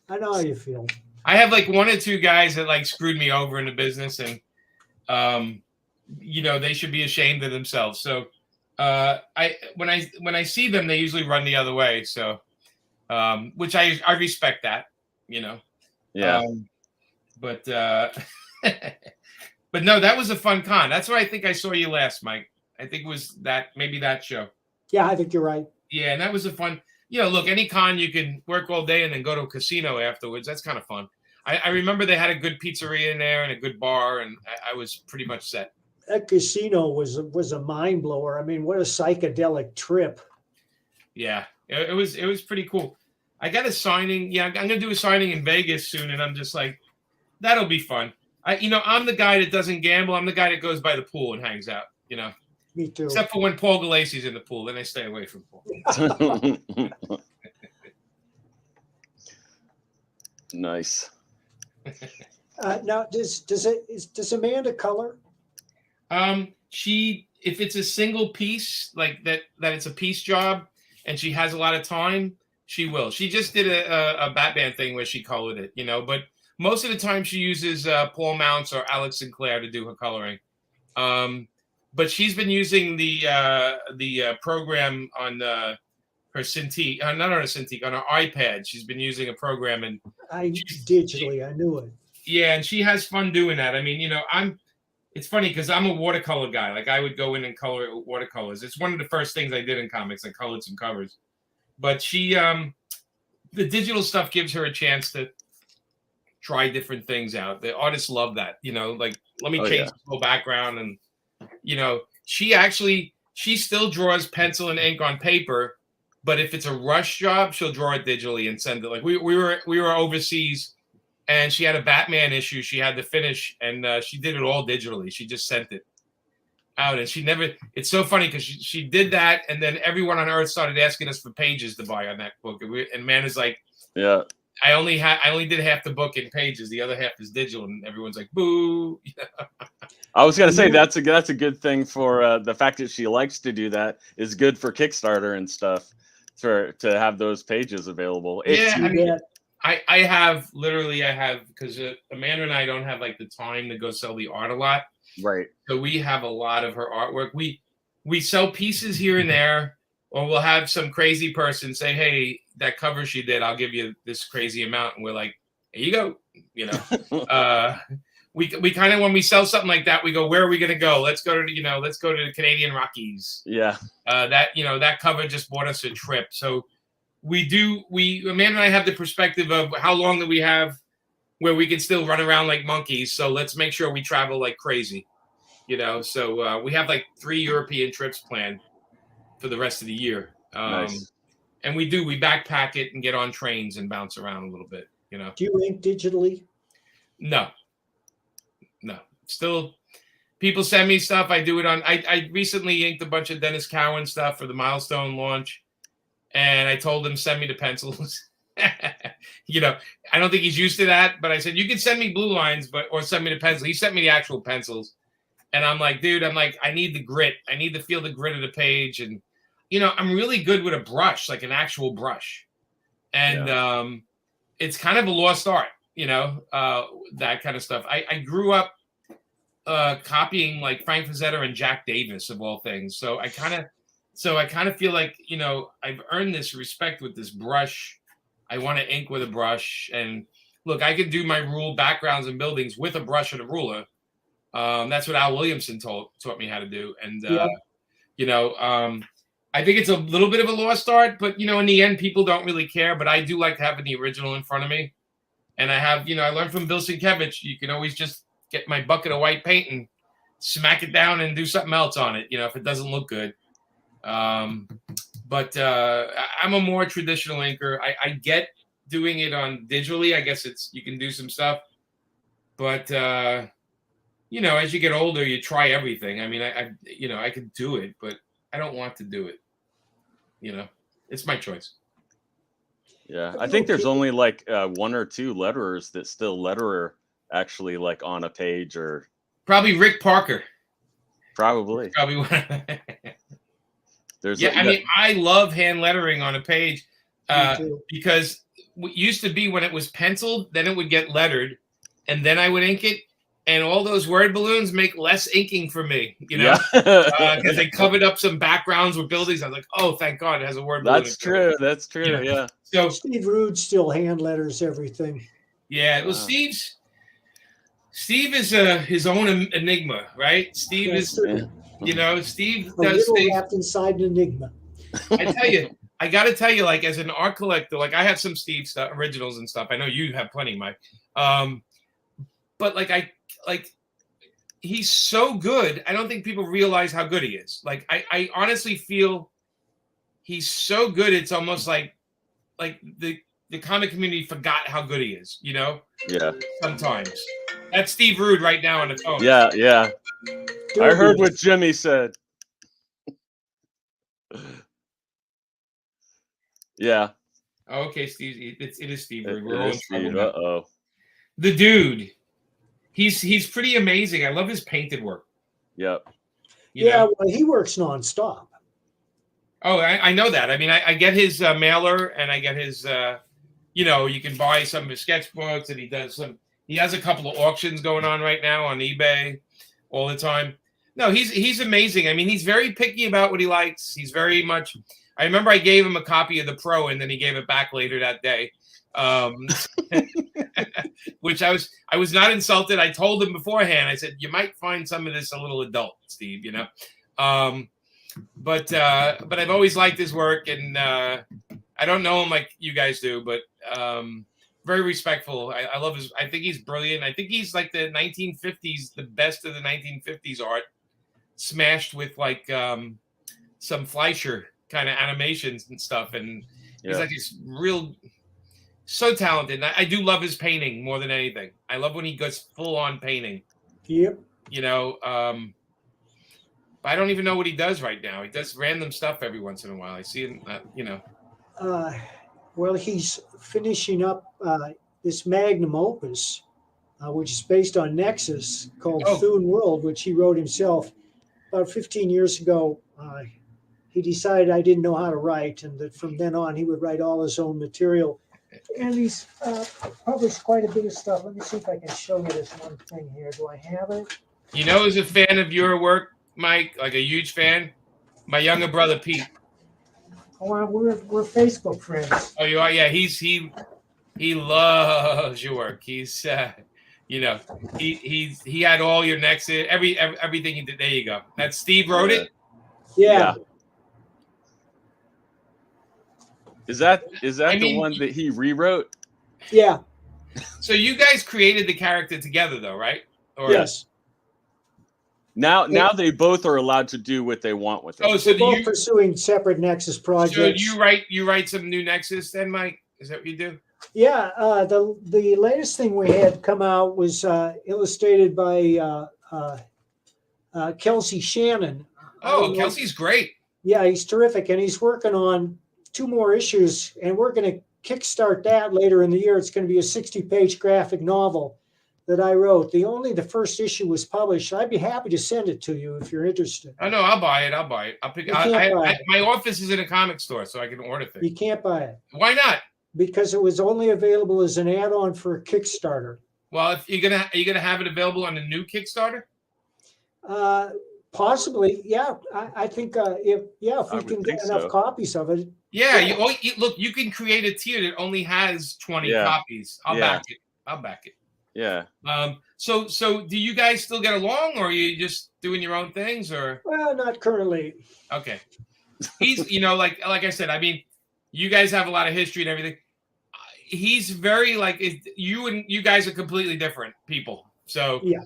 I know how you feel. I have like one or two guys that like screwed me over in the business, and they should be ashamed of themselves. So when I see them, they usually run the other way. So which I respect that, Yeah. But no, that was a fun con. That's where I think I saw you last, Mike. I think it was maybe that show. Yeah, I think you're right. Yeah, and that was a fun. Look, any con you can work all day and then go to a casino afterwards. That's kind of fun. I remember they had a good pizzeria in there and a good bar, and I was pretty much set. That casino was a mind blower. I mean, what a psychedelic trip. Yeah, it was pretty cool. I got a signing. Yeah, I'm gonna do a signing in Vegas soon, and I'm just like, that'll be fun. I'm the guy that doesn't gamble. I'm the guy that goes by the pool and hangs out. Me too. Except for when Paul Galassy's in the pool, then I stay away from Paul. Nice. Now, does Amanda color? If it's a single piece like that it's a piece job, and she has a lot of time, she will. She just did a Batman thing where she colored it, But most of the time, she uses Paul Mounts or Alex Sinclair to do her coloring. But she's been using the program on her Cintiq, not on her Cintiq, on her iPad. She's been using a program, and I knew it. Yeah, and she has fun doing that. I mean, it's funny because I'm a watercolor guy. Like I would go in and color it with watercolors. It's one of the first things I did in comics. I colored some covers, but she, the digital stuff gives her a chance to try different things out. The artists love that, like let me change the whole background, and she still draws pencil and ink on paper, but if it's a rush job, she'll draw it digitally and send it. Like we were overseas, and she had a Batman issue she had to finish, and she did it all digitally. She just sent it out, and she never. It's so funny because she did that, and then everyone on Earth started asking us for pages to buy on that book, and man is like, yeah. I only did half the book in pages. The other half is digital, and everyone's like, "Boo!" I was gonna say that's a good thing for the fact that she likes to do that is good for Kickstarter and stuff to have those pages available. I have because Amanda and I don't have like the time to go sell the art a lot, right? So we have a lot of her artwork. We sell pieces here and there, or we'll have some crazy person say, "Hey, that cover she did, I'll give you this crazy amount," and we're like, "Here you go," We kind of, when we sell something like that, we go, where are we going to go? Let's go to the Canadian Rockies. Yeah. That cover just bought us a trip. So Amanda and I have the perspective of how long do we have where we can still run around like monkeys. So let's make sure we travel like crazy. you know. So we have like 3 European trips planned for the rest of the year. Nice. And we backpack it and get on trains and bounce around a little bit, you know. Do you ink digitally? No. Still, people send me stuff. I do it on. I recently inked a bunch of Dennis Cowan stuff for the Milestone launch, and I told him send me the pencils. You know, I don't think he's used to that, but I said you can send me blue lines, or send me the pencil. He sent me the actual pencils, and I'm like, dude, I need the grit. I need to feel the grit of the page, and you know, I'm really good with a brush, like an actual brush, and it's kind of a lost art, you know, that kind of stuff. I grew up copying like Frank Frazetta and Jack Davis of all things. So I kind of feel like, you know, I've earned this respect with this brush. I want to ink with a brush, and look, I can do my rule backgrounds and buildings with a brush and a ruler. That's what Al Williamson taught me how to do. And you know, I think it's a little bit of a lost art, but you know, in the end, people don't really care. But I do like having the original in front of me. And I have, you know, I learned from Bill Sienkiewicz, you can always just get my bucket of white paint and smack it down and do something else on it, you know, if it doesn't look good. But I'm a more traditional inker. I get doing it on digitally. I guess you can do some stuff. But, you know, as you get older, you try everything. I mean, you know, I could do it, but I don't want to do it. You know, it's my choice. Yeah, I think there's only like 1 or 2 letterers that still letterer actually like on a page, or probably Rick Parker. Probably one. There's I mean, I love hand lettering on a page because it used to be when it was penciled, then it would get lettered, and then I would ink it. And all those word balloons make less inking for me, you know, because they covered up some backgrounds with buildings. I was like, oh, thank God it has a word balloon. That's true. That's true. You know? Yeah. So Steve Rude still hand letters everything. Yeah. Well, Steve is his own enigma, right? Steve is, you know, Steve does things wrapped inside an enigma. I tell you, I got to tell you, like as an art collector, like I have some Steve stuff, originals and stuff. I know you have plenty, Mike. But like he's so good. I don't think people realize how good he is. Like I honestly feel he's so good. It's almost like the comic community forgot how good he is, you know? Yeah. Sometimes. That's Steve Rude right now on the phone. Yeah. I heard what Jimmy said. Yeah. Oh, okay, Steve. It is Steve Rude. We're all in trouble now. Uh-oh. The dude. He's pretty amazing. I love his painted work. Yep. Well, he works nonstop. Oh, I know that. I mean, I get his mailer, and I get his, you know, you can buy some of his sketchbooks, and he has a couple of auctions going on right now on eBay all the time. No, he's amazing. I mean, he's very picky about what he likes. He's very much, I remember I gave him a copy of the Pro, and then he gave it back later that day. Which I was not insulted. I told him beforehand. I said, you might find some of this a little adult, Steve, you know. But I've always liked his work, and I don't know him like you guys do, but very respectful. I love his. I think he's brilliant. I think he's like the 1950s, the best of the 1950s art, smashed with like some Fleischer kind of animations and stuff, and he's like this real. So talented. I do love his painting more than anything. I love when he goes full on painting. Yep. You know, I don't even know what he does right now. He does random stuff every once in a while. I see him, you know. Well, he's finishing up this magnum opus, which is based on Nexus, called Thune World, which he wrote himself about 15 years ago. He decided I didn't know how to write, and that from then on he would write all his own material. And he's published quite a bit of stuff. Let me see if I can show you this one thing here. Do I have it? You know, who's a fan of your work, Mike? Like a huge fan? My younger brother, Pete. Oh, we're Facebook friends. Oh, you are? Yeah, he loves your work. He's, you know, he had all your Nexus, everything he did. There you go. That Steve wrote it? Yeah. Is that the one that he rewrote? Yeah. So you guys created the character together, though, right? Or, yes. Now they both are allowed to do what they want with it. Oh, so They're both pursuing separate Nexus projects. So you write some new Nexus then, Mike? Is that what you do? Yeah, the latest thing we had come out was illustrated by Kelsey Shannon. Oh, Kelsey's great. Yeah, he's terrific, and he's working on 2 more issues, and we're going to kickstart that later in the year. It's going to be a 60-page graphic novel that I wrote. The first issue was published. I'd be happy to send it to you if you're interested. Oh no, I'll buy it. I'll pick. My office is in a comic store, so I can order things. You can't buy it. Why not? Because it was only available as an add-on for a Kickstarter. Well, if are you gonna have it available on the new Kickstarter? Possibly, yeah. I think if we can get enough copies of it. Yeah, look, you can create a tier that only has 20 copies. I'll back it. Yeah. So do you guys still get along, or are you just doing your own things, or? Well, not currently. Okay. He's, like I said, I mean, you guys have a lot of history and everything. He's very you guys are completely different people. So yeah.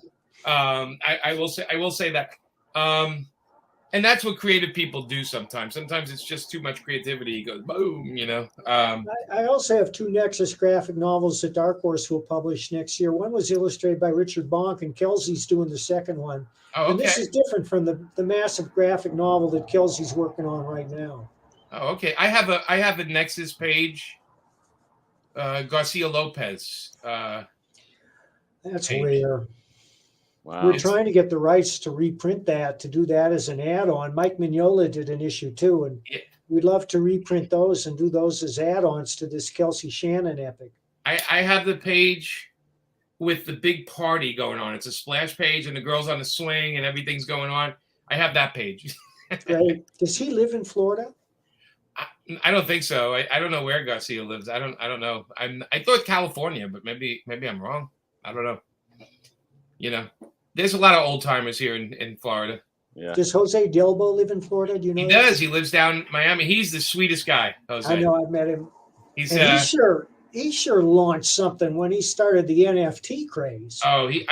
I will say that. And that's what creative people do sometimes. Sometimes it's just too much creativity. It goes boom, I also have 2 Nexus graphic novels that Dark Horse will publish next year. One was illustrated by Richard Bonk, and Kelsey's doing the second one. Oh, okay. And this is different from the massive graphic novel that Kelsey's working on right now. Oh, okay. I have a Nexus page. Garcia Lopez. That's page. rare. Wow. We're trying to get the rights to reprint that, to do that as an add-on. Mike Mignola did an issue too, and we'd love to reprint those and do those as add-ons to this Kelsey Shannon epic. I have the page with the big party going on. It's a splash page, and the girls on the swing, and everything's going on. I have that page. Right. Does he live in Florida? I don't think so. I don't know where Garcia lives. I don't know. I thought California, but maybe I'm wrong. I don't know. There's a lot of old timers here in Florida. Yeah. Does Jose Delbo live in Florida? Do you know? He does. He lives down in Miami. He's the sweetest guy, Jose. I know. I've met him. He sure launched something when he started the NFT craze. Oh, he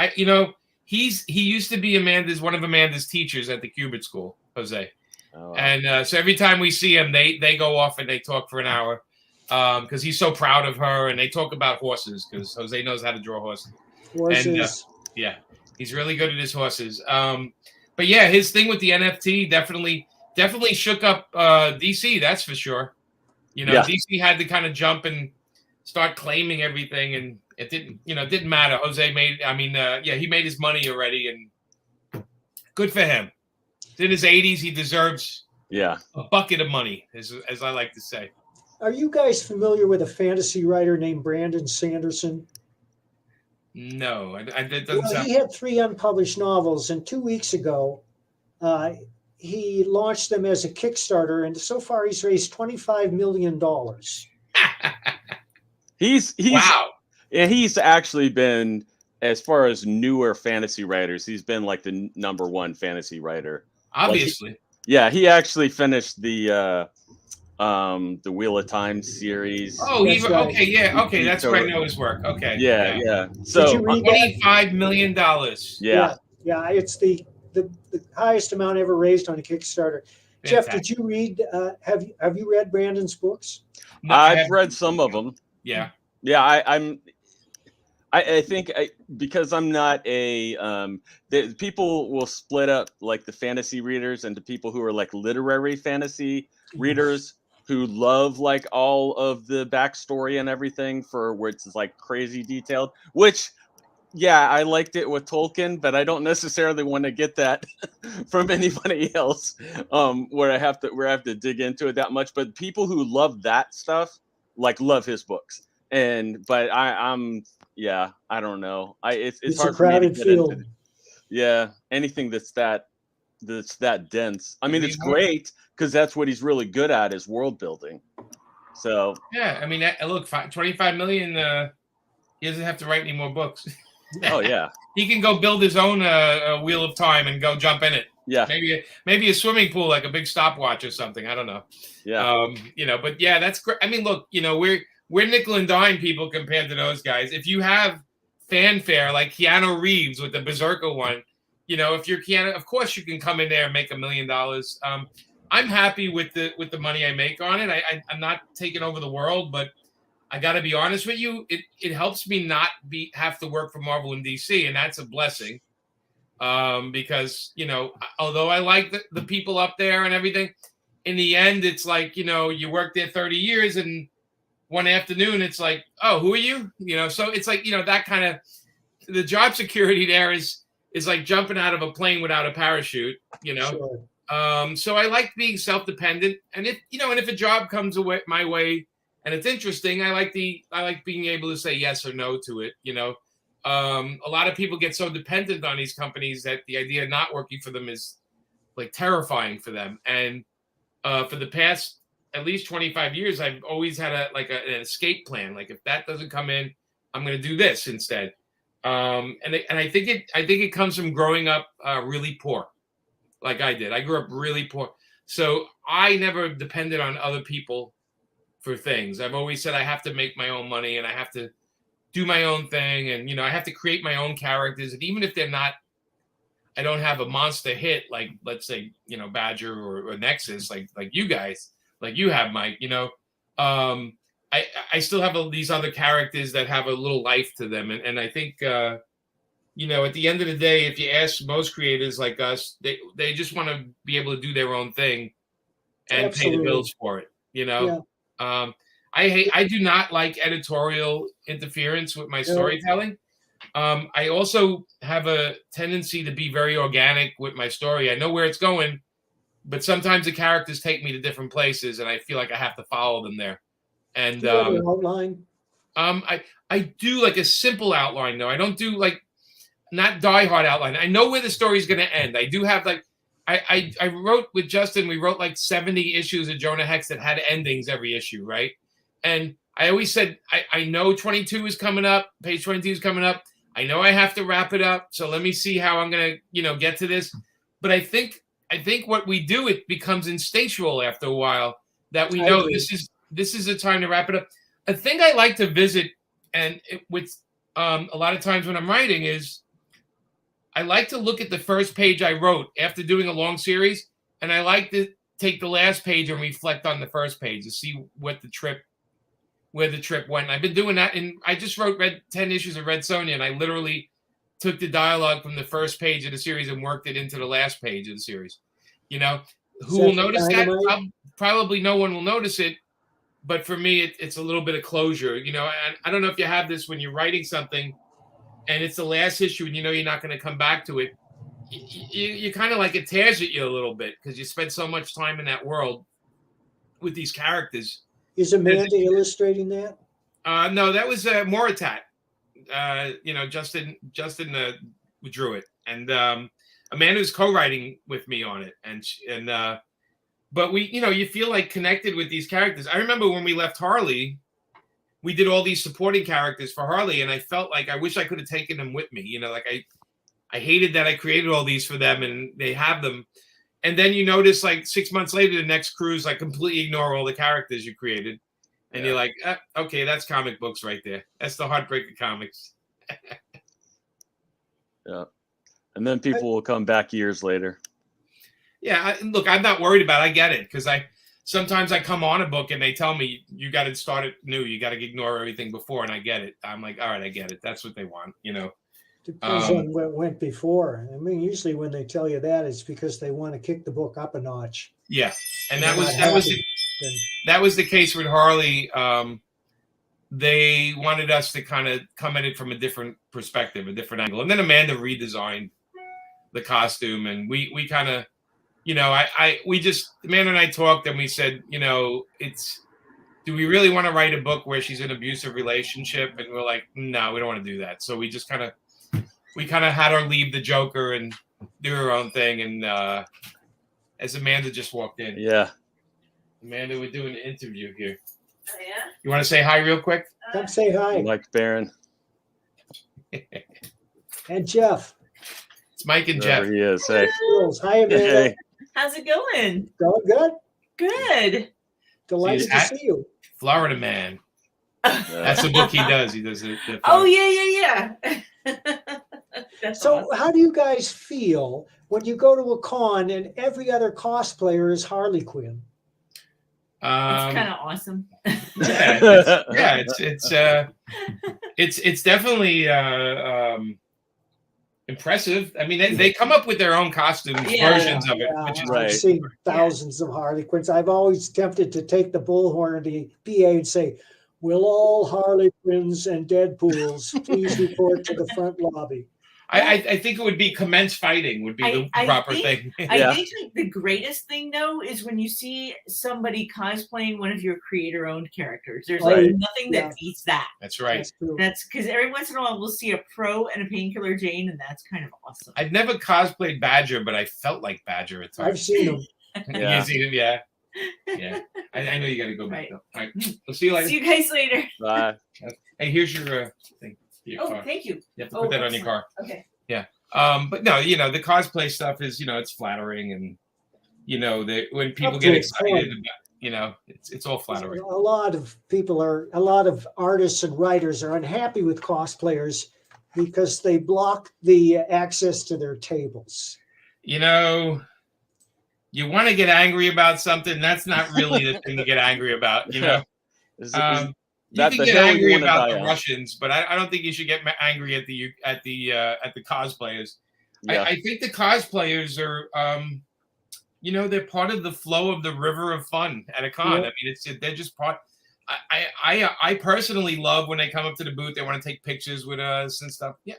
used to be one of Amanda's teachers at the Cubit School, Jose. Oh, wow. And so every time we see him, they go off and they talk for an hour because he's so proud of her, and they talk about horses because Jose knows how to draw horses. Horses. And, he's really good at his horses. But yeah, his thing with the NFT definitely shook up DC. That's for sure. DC had to kind of jump and start claiming everything, and it didn't matter. Jose he made his money already, and good for him. In his 80s, he deserves a bucket of money, as I like to say. Are you guys familiar with a fantasy writer named Brandon Sanderson? No, that doesn't sound. He had 3 unpublished novels, and 2 weeks ago, he launched them as a Kickstarter, and so far he's raised $25 million. He's wow. Yeah, he's actually been, as far as newer fantasy writers, he's been like the #1 fantasy writer. Obviously. He actually finished the Wheel of Time series. Oh, okay, yeah, okay, that's where I know his work. Okay. Yeah. So $25 million. Yeah. Yeah, it's the highest amount ever raised on a Kickstarter. Fantastic. Jeff, did you read? Have you read Brandon's books? No, I've read some of them. Yeah. Yeah, I think because I'm not people will split up like the fantasy readers into people who are like literary fantasy readers who love like all of the backstory and everything for where it's like crazy detailed, which I liked it with Tolkien, but I don't necessarily want to get that from anybody else where I have to dig into it that much. But people who love that stuff love his books. But I don't know. It's hard for me to get into it. Yeah, anything that's that dense. I mean, it's great because that's what he's really good at is world building. So yeah, I mean, look, 25 million. He doesn't have to write any more books. Oh yeah, he can go build his own Wheel of Time and go jump in it. Yeah, maybe a swimming pool, like a big stopwatch or something. I don't know. Yeah, but yeah, that's great. I mean, look, we're nickel and dime people compared to those guys. If you have fanfare like Keanu Reeves with the Berserker one, you know, if you're Keanu, of course you can come in there and make $1 million. I'm happy with the money I make on it. I'm not taking over the world, but I got to be honest with you. It helps me not have to work for Marvel and DC, and that's a blessing. Because, you know, although I like the people up there and everything, in the end, it's like, you know, you work there 30 years and one afternoon, it's like, oh, who are you? You know, so it's like, you know, that kind of, the job security there is like jumping out of a plane without a parachute, you know? Sure. So I like being self-dependent, and if a job comes my way and it's interesting, I like being able to say yes or no to it, you know? A lot of people get so dependent on these companies that the idea of not working for them is like terrifying for them. And for the past at least 25 years, I've always had an escape plan. Like if that doesn't come in, I'm going to do this instead. And I think it comes from growing up really poor, like I did. I grew up really poor, so I never depended on other people for things. I've always said I have to make my own money and I have to do my own thing, and you know I have to create my own characters, and even if they're not, I don't have a monster hit like, let's say, you know, Badger or Nexus, like you guys, like you have, Mike. You know, I still have these other characters that have a little life to them, and I think you know, at the end of the day, if you ask most creators like us, they just want to be able to do their own thing and Absolutely. pay the bills for it. You know. Yeah. I do not like editorial interference with my storytelling. I also have a tendency to be very organic with my story. I know where it's going, but sometimes the characters take me to different places, and I feel like I have to follow them there. And do you have an outline? I do like a simple outline though. I don't do like not diehard outline. I know where the story is going to end. I do have like I wrote with Justin. We wrote like 70 issues of Jonah Hex that had endings every issue, right? And I always said, I know 22 is coming up. Page 22 is coming up. I know I have to wrap it up. So let me see how I'm going to, you know, get to this. But I think what we do, it becomes instinctual after a while that we know this is the time to wrap it up. A thing I like to visit and with a lot of times when I'm writing is I like to look at the first page I wrote after doing a long series. And I like to take the last page and reflect on the first page to see where the trip went. And I've been doing that, and I just wrote 10 issues of Red Sonja, and I literally took the dialogue from the first page of the series and worked it into the last page of the series. You know, who will notice that? Probably no one will notice it, but for me, it's a little bit of closure. You know, and I don't know if you have this when you're writing something, and it's the last issue, and you know you're not going to come back to it. You kind of like it tears at you a little bit because you spend so much time in that world with these characters. Is Amanda illustrating that? No, that was Moritat. You know, Justin drew it, and Amanda's co-writing with me on it, but we, you know, you feel like connected with these characters. I remember when we left Harley, we did all these supporting characters for Harley, and I felt like I wish I could have taken them with me. You know, like I hated that I created all these for them, and they have them. And then you notice like 6 months later, the next cruise, like completely ignore all the characters you created. And you're like, okay, that's comic books right there. That's the heartbreak of comics. Yeah. And then people will come back years later. Yeah. Look, I'm not worried about it. I get it. Because sometimes I come on a book and they tell me, you got to start it new. You got to ignore everything before. And I get it. I'm like, all right, I get it. That's what they want, you know. Depends on what went before. I mean, usually when they tell you that, it's because they want to kick the book up a notch. Yeah, and that was the case with Harley. They wanted us to kind of come at it from a different perspective, a different angle. And then Amanda redesigned the costume, and we kind of, you know, Amanda and I talked, and we said, you know, do we really want to write a book where she's in an abusive relationship? And we're like, no, we don't want to do that. So we just kind of had her leave the Joker and do her own thing. And as Amanda just walked in. Yeah. Amanda, we're doing an interview here. Oh, yeah? You want to say hi real quick? Come say hi. Mike Barron. And Jeff. It's Mike and There Jeff. he is. Hey. Hi, Amanda. Hey. How's it going? Going good? Good. Delighted to see you. Florida Man. That's the book he does. He does it. Oh, yeah. That's So awesome. how do you guys feel when you go to a con and every other cosplayer is Harley Quinn? It's kind of awesome. It's definitely impressive. I mean, they come up with their own costumes versions of it, which is I've Right. seen thousands of Harley Quinns. I've always tempted to take the bullhorn of the PA and say, "Will all Harley Quinns and Deadpools please report to the front lobby?" I think it would be commence fighting would be the proper thing. I think like, the greatest thing though is when you see somebody cosplaying one of your creator-owned characters. There's like Right. nothing that beats that. That's right. That's true. That's because every once in a while we'll see a pro and a Painkiller Jane, and that's kind of awesome. I've never cosplayed Badger, but I felt like Badger at times. I've seen them. Yeah. You seen him? Yeah. I know you got to go back though. All right. We'll see you later. See you guys later. Bye. Hey, here's your thing. Your car. Thank you. You have to put that on your car. Okay. Yeah. But no, the cosplay stuff is, it's flattering, and when people get excited about, it's all flattering. A lot of artists and writers are unhappy with cosplayers because they block the access to their tables. You want to get angry about something. That's not really the thing to get angry about, You can get angry about the Russians, but I don't think you should get angry at the cosplayers. Yeah. I think the cosplayers are, they're part of the flow of the river of fun at a con. Yeah. I mean, they're just part. I personally love when they come up to the booth. They want to take pictures with us and stuff. Yeah.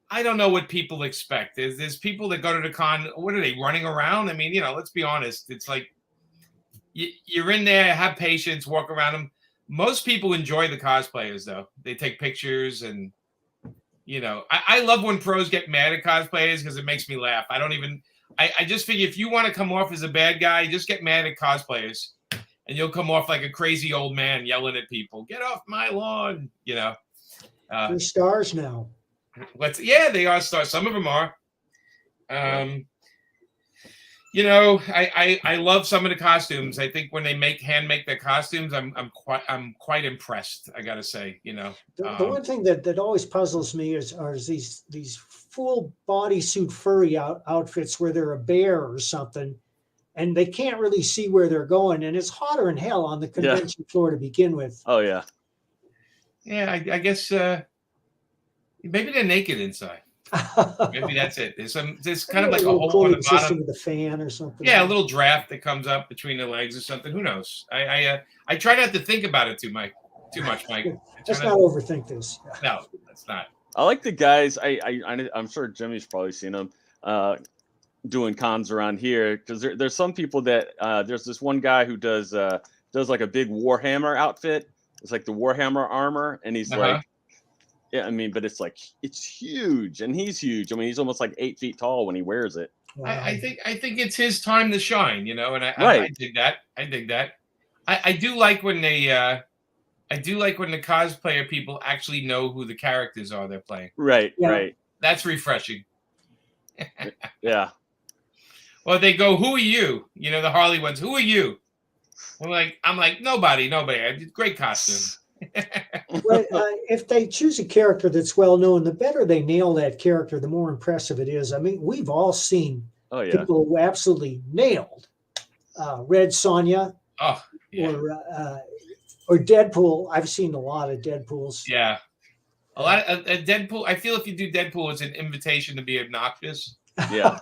I don't know what people expect. There's people that go to the con. What are they running around? I mean, let's be honest. It's like you're in there, have patience, walk around them. Most people enjoy the cosplayers, though. They take pictures, and I love when pros get mad at cosplayers because it makes me laugh. I just figure if you want to come off as a bad guy, just get mad at cosplayers, and you'll come off like a crazy old man yelling at people. Get off my lawn, They're stars now. They are stars. Some of them are. I love some of the costumes. I think when they hand make their costumes, I'm quite impressed. I gotta say, The one thing that always puzzles me are these full bodysuit furry outfits where they're a bear or something, and they can't really see where they're going, and it's hotter than hell on the convention floor to begin with. Oh yeah. Yeah, I guess maybe they're naked inside. Maybe that's it. There's kind of like a hole on the bottom with a fan or something. Yeah, a little draft that comes up between the legs or something. Who knows? I try not to think about it too much, Mike. Let's not overthink this. No, that's not. I like the guys. I'm sure Jimmy's probably seen them doing cons around here, because there's some people that there's this one guy who does like a big Warhammer outfit. It's like the Warhammer armor, and he's like. Yeah, I mean, but it's like it's huge, and he's huge. I mean, he's almost like 8 feet tall when he wears it. Wow. I think it's his time to shine, and I dig that. I dig that. I do like when the cosplayer people actually know who the characters are they're playing. Right, Yeah. right. That's refreshing. Yeah. Well, they go, "Who are you?" The Harley ones. Who are you? I'm like nobody. Great costume. Well, if they choose a character that's well known, the better they nail that character, the more impressive it is. I mean, we've all seen people who absolutely nailed Red Sonja or Deadpool. I've seen a lot of Deadpools. Yeah, a lot of Deadpool. I feel if you do Deadpool, it's an invitation to be obnoxious. Yeah,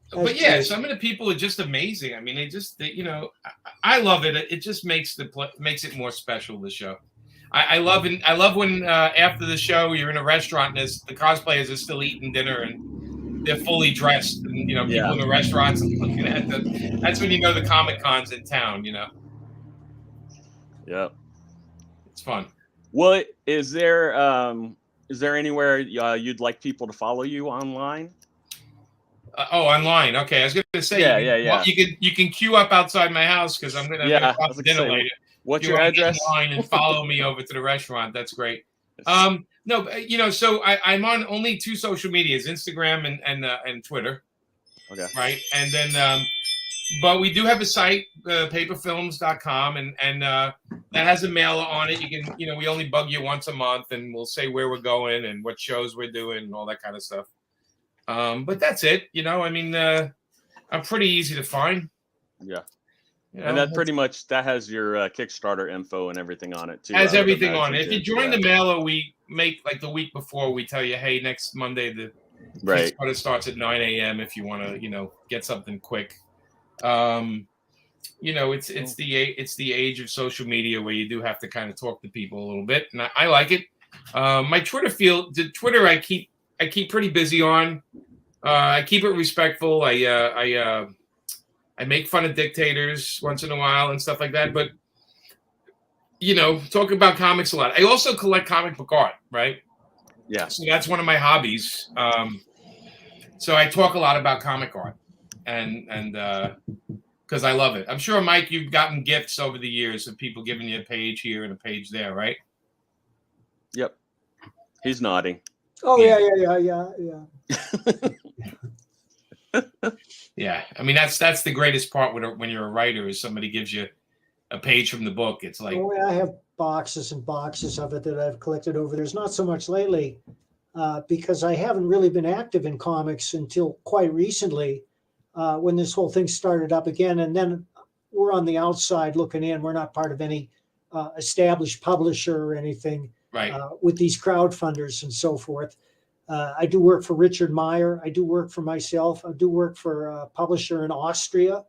But yeah, some of the people are just amazing. I mean, I love it. It just makes it more special. The show, I love when after the show you're in a restaurant and the cosplayers are still eating dinner and they're fully dressed, and people in the restaurants are looking at them. That's when the Comic Con's in town. Yeah, it's fun. Well, is there anywhere you'd like people to follow you online? Online. Okay, I was going to say. Yeah. You can queue up outside my house because I'm going to pop dinner later. What's your address? Online and follow me over to the restaurant. That's great. No, so I'm on only 2 social medias: Instagram and Twitter. Okay. Right, and then But we do have a site, paperfilms.com, and that has a mailer on it. You can, we only bug you once a month, and we'll say where we're going and what shows we're doing and all that kind of stuff. But that's it. I'm pretty easy to find. Yeah. And that pretty much has your Kickstarter info and everything on it too. Has everything on it. If you join the mailer, we make like the week before. We tell you, hey, next Monday the Kickstarter starts at 9 a.m. if you want to, get something quick. It's the age of social media where you do have to kind of talk to people a little bit, and I like it. My Twitter I keep pretty busy on. I keep it respectful. I make fun of dictators once in a while and stuff like that, but talk about comics a lot. I also collect comic book art, right? Yeah. So that's one of my hobbies. So I talk a lot about comic art, and because I love it. I'm sure, Mike, you've gotten gifts over the years of people giving you a page here and a page there, right? Yep. He's nodding. Oh yeah. Yeah, I mean that's the greatest part when you're a writer is somebody gives you a page from the book. It's like, I have boxes and boxes of it that I've collected over. There's not so much lately because I haven't really been active in comics until quite recently when this whole thing started up again. And then we're on the outside looking in. We're not part of any established publisher or anything, right? With these crowdfunders and so forth. I do work for Richard Meyer. I do work for myself. I do work for a publisher in Austria.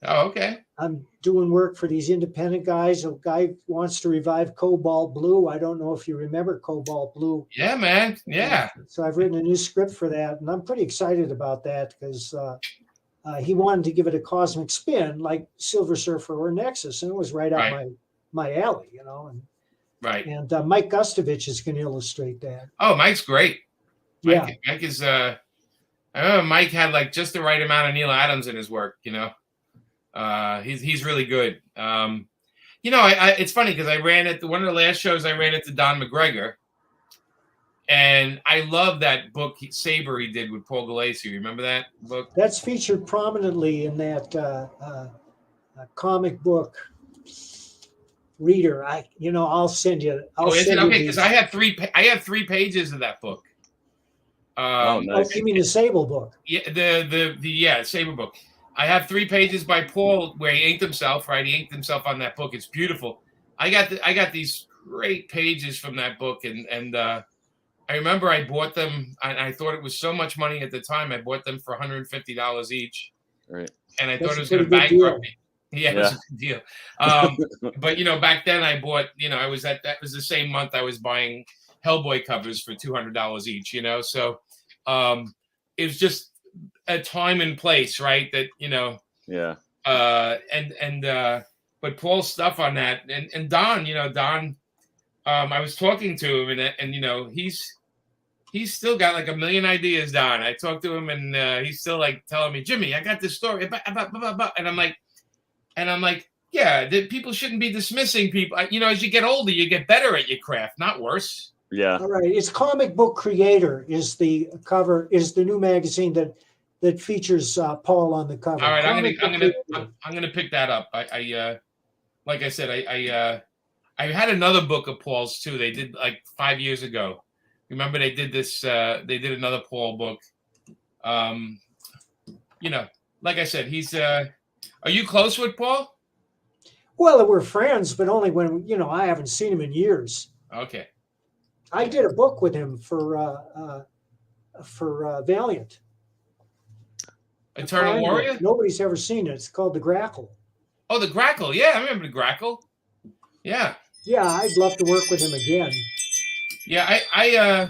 Oh, okay. I'm doing work for these independent guys. A guy wants to revive Cobalt Blue. I don't know if you remember Cobalt Blue. Yeah, man. Yeah. So I've written a new script for that, and I'm pretty excited about that because he wanted to give it a cosmic spin like Silver Surfer or Nexus, and it was right up my alley, And, right. And Mike Gustovich is going to illustrate that. Oh, Mike's great. Mike is. I remember Mike had like just the right amount of Neil Adams in his work. He's really good. It's funny because I ran at one of the last shows. I ran into Don McGregor, and I love that book Saber he did with Paul Galassi. Remember that book? That's featured prominently in that comic book reader. I'll send you. Is it okay? Because I have 3 pages of that book. Nice. You mean the Sable book? Yeah, the Saber book. I have 3 pages by Paul where he inked himself. Right, he inked himself on that book. It's beautiful. I got these great pages from that book, and I remember I bought them, and I thought it was so much money at the time. I bought them for $150 each. Right. And I thought it was going to bankrupt me. Yeah, it was a good deal. But back then I bought. That was the same month I was buying Hellboy covers for $200 each. So. It was just a time and place, right? That Yeah. But Paul's stuff on that, and Don, Don, I was talking to him, and he's still got like a million ideas. Don, I talked to him, and he's still like telling me, Jimmy, I got this story about, and I'm like, yeah, people shouldn't be dismissing people. As you get older, you get better at your craft, not worse. Yeah. All right. It's Comic Book Creator is the cover, is the new magazine that features Paul on the cover. All right, I'm gonna pick that up. I like I said, I had another book of Paul's too. They did like 5 years ago. Remember they did this? They did another Paul book. Like I said, he's. Are you close with Paul? Well, we're friends, but only when I haven't seen him in years. Okay. I did a book with him for Valiant. Eternal Warrior? Nobody's ever seen it. It's called The Grackle. Oh, The Grackle. Yeah, I remember The Grackle. Yeah. Yeah, I'd love to work with him again. Yeah, I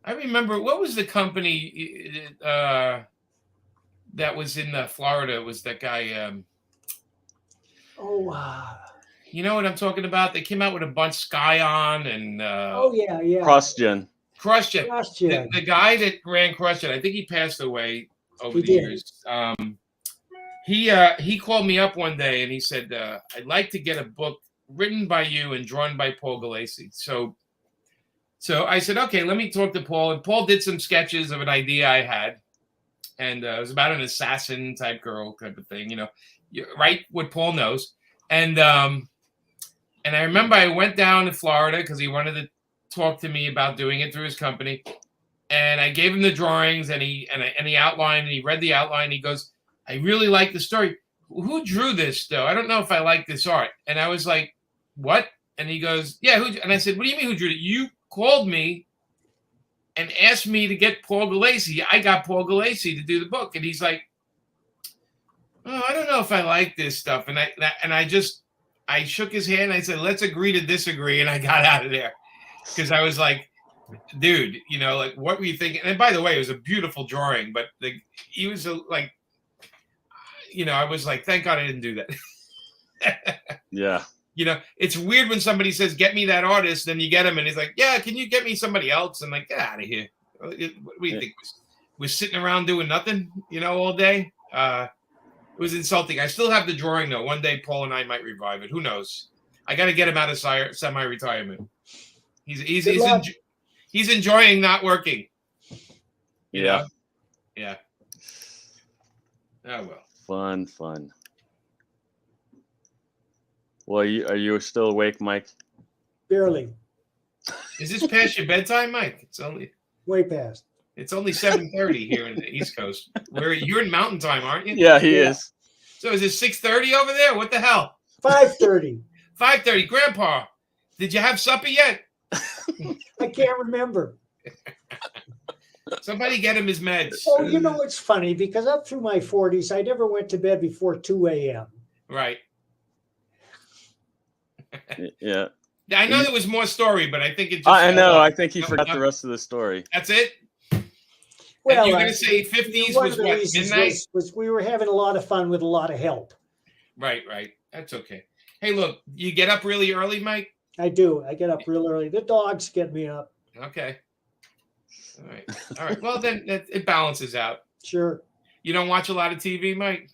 remember, what was the company that was in Florida? It was that guy. You know what I'm talking about? They came out with a bunch, Scion and yeah. CrossGen. The guy that ran CrossGen, I think he passed away over the years. He called me up one day and he said, I'd like to get a book written by you and drawn by Paul Galassi. So I said, okay, let me talk to Paul. And Paul did some sketches of an idea I had. and it was about an assassin type girl type of thing. Right? What Paul knows, and I remember I went down to Florida because he wanted to talk to me about doing it through his company, and I gave him the drawings and he outlined, and he read the outline. He goes, "I really like the story. Who drew this though? I don't know if I like this art." And I was like, "What?" And he goes, "Yeah, who?" And I said, "What do you mean who drew it? You called me and asked me to get Paul Galassi. I got Paul Galassi to do the book." And he's like, "Oh, I don't know if I like this stuff." And I shook his hand. And I said, "Let's agree to disagree." And I got out of there because I was like, "Dude, like, what were you thinking?" And by the way, it was a beautiful drawing, but he was like, I was like, thank God I didn't do that. Yeah. It's weird when somebody says, "Get me that artist," then you get him and he's like, "Yeah, can you get me somebody else?" And like, get out of here. What do you think? We're sitting around doing nothing, all day. It was insulting. I still have the drawing though. One day Paul and I might revive it. Who knows? I got to get him out of semi-retirement. He's enjoying not working. Yeah. Yeah. Oh well. Fun. Well, are you still awake, Mike? Barely. Is this past your bedtime, Mike? It's only Way past. It's only 7:30 here in the East Coast. You're in Mountain Time, aren't you? Yeah, he is. So is it 6:30 over there? What the hell? 5:30. 5:30. Grandpa, did you have supper yet? I can't remember. Somebody get him his meds. Oh, it's funny because up through my 40s, I never went to bed before 2 a.m. Right. Yeah. I know there was more story, but I think it just. I know. I think he forgot the rest of the story. That's it? Well, and you're going to say 50s was what, midnight? Was we were having a lot of fun with a lot of help. Right. That's okay. Hey, look, you get up really early, Mike? I do. I get up real early. The dogs get me up. Okay. All right. Well, then it balances out. Sure. You don't watch a lot of TV, Mike?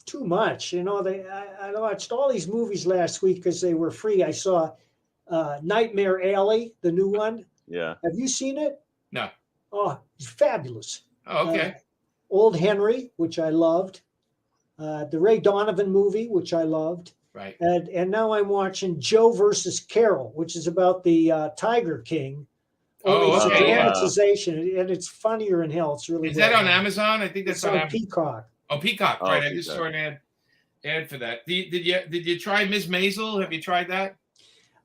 Too much. I watched all these movies last week because they were free. I saw Nightmare Alley, the new one. Yeah. Have you seen it? No. Oh, it's fabulous. Oh, okay. Old Henry, which I loved. The Ray Donovan movie, which I loved. Right. And now I'm watching Joe versus Carol, which is about the Tiger King. It's a dramatization, and it's funnier in hell. It's really Is that on Amazon? I think that's on Peacock. Oh, Peacock. Right. I just saw an ad for that. Did you try Ms. Maisel? Have you tried that?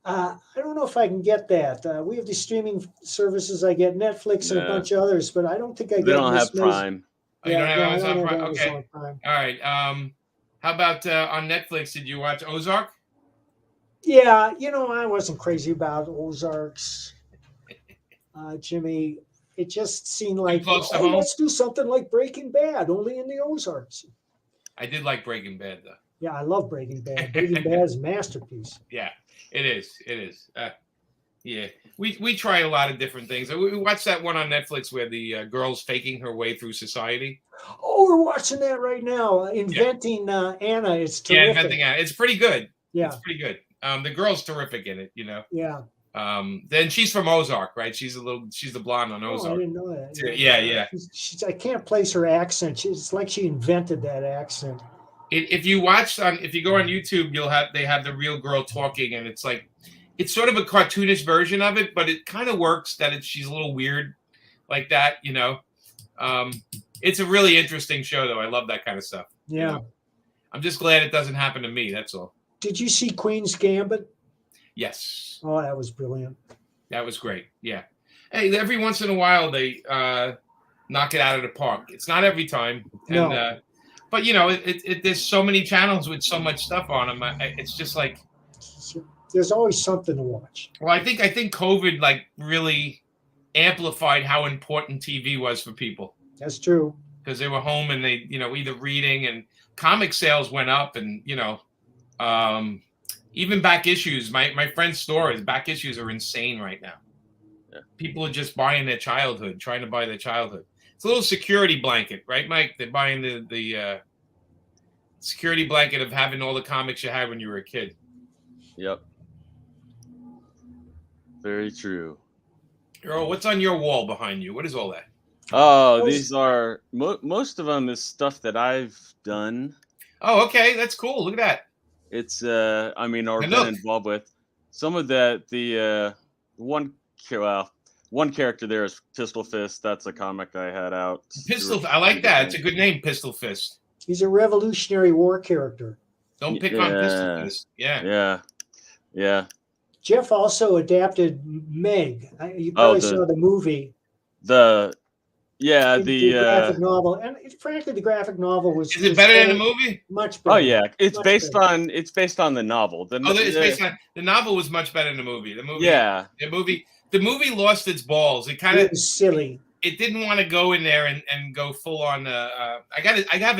I don't know if I can get that. We have the streaming services. I get Netflix and a bunch of others, but I don't think I get. They don't have Prime. Oh, you don't have Amazon Prime? Okay. All right. How about on Netflix? Did you watch Ozark? Yeah, I wasn't crazy about Ozarks. Jimmy, it just seemed like, let's do something like Breaking Bad, only in the Ozarks. I did like Breaking Bad, though. Yeah, I love Breaking Bad. Breaking Bad is a masterpiece. Yeah, it is. Yeah, we try a lot of different things. We watched that one on Netflix where the girl's faking her way through society. Oh, we're watching that right now. Inventing Anna. It's terrific. Yeah, Inventing Anna. It's pretty good. Yeah, it's pretty good. The girl's terrific in it. Yeah. Then she's from Ozark, right? She's the blonde on Ozark. I didn't know that. Yeah. I can't place her accent. It's like she invented that accent. If you go on YouTube, they have the real girl talking, and it's sort of a cartoonish version of it, but it kind of works that she's a little weird like that, It's a really interesting show, though. I love that kind of stuff. Yeah. I'm just glad it doesn't happen to me. That's all. Did you see Queen's Gambit? Yes. Oh, that was brilliant. That was great. Yeah. Hey, every once in a while they knock it out of the park. It's not every time. And, no. But there's so many channels with so much stuff on them. It's just like there's always something to watch. Well, I think COVID really amplified how important TV was for people. That's true. Because they were home and they either reading, and comic sales went up, and even back issues. My friend's store, back issues are insane right now. Yeah. People are just buying their childhood, trying to buy their childhood. It's a little security blanket, right, Mike? They're buying the security blanket of having all the comics you had when you were a kid. Yep. Very true. Earl, what's on your wall behind you? What is all that? Oh, Those- these are most of them is stuff that I've done. Oh, okay, that's cool. Look at that. It's I mean, or And been look. involved with. Some of the one one character there is Pistol Fist. That's a comic I had out. Pistol. I like that. It's a good name, Pistol Fist. He's a Revolutionary War character. Don't pick on Pistol Yeah. Fist. Yeah. Yeah, yeah. Jeff also adapted Meg. You probably the- saw the movie. The The graphic novel, and frankly, the graphic novel was. Is it better than the movie? Much better. Oh yeah, it's Much based better. on the novel. Oh, it's based on the novel. Was much better than the movie. The movie. Yeah. The movie lost its balls. It kind It of. was silly. It didn't want to go in there and go full on. I have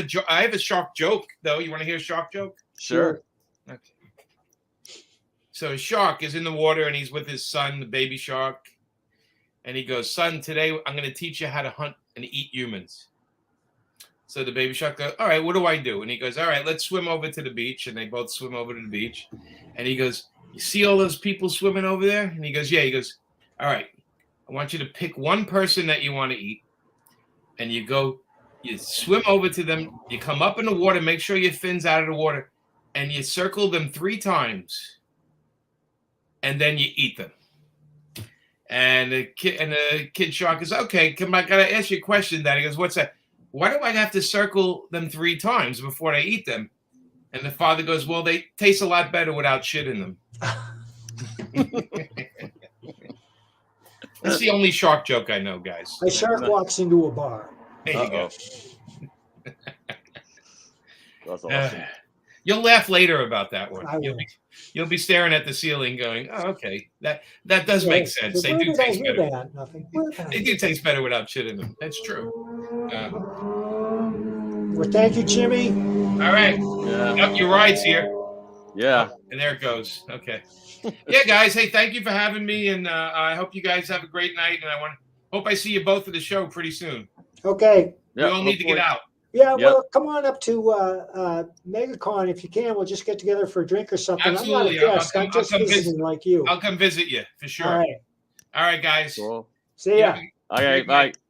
a shark joke though. You want to hear a shark joke? Sure. Okay. So a shark is in the water and he's with his son, the baby shark, and he goes, "Son, today I'm going to teach you how to hunt and eat humans." So the baby shark goes, "All right, what do I do?" And he goes, "All right, let's swim over to the beach." And they both swim over to the beach, and he goes, "You see all those people swimming over there?" And he goes, "Yeah." He goes, "All right, I want you to pick one person that you want to eat, and you swim over to them, you come up in the water, make sure your fin's out of the water, and you circle them 3 times, and then you eat them." And the kid shark goes, "Okay, come on, I gotta ask you a question, Daddy." He goes, "What's that?" "Why do I have to circle them 3 times before I eat them?" And the father goes, "Well, they taste a lot better without shit in them." That's the only shark joke I know, guys. A shark walks into a bar. There you go. That's awesome. You'll laugh later about that one. I will. You'll be staring at the ceiling, going, "Oh, okay, that does make sense. They Where do did I taste hear better. that? Nothing. Where did I They hear do taste better without shit in them. That's true." Well, thank you, Jimmy. All right, Yeah. up your ride's here, Yeah. and there it goes. Okay, yeah, guys. Hey, thank you for having me, and I hope you guys have a great night. And hope I see you both at the show pretty soon. Okay. We all need to get out. Yeah, Yep. well, come on up to MegaCon if you can. We'll just get together for a drink or something. Absolutely. I'm not a guest. I'm just I'll come visiting like you. I'll come visit you for sure. All right. All right, guys. Cool. See ya. Okay. Great night. Bye.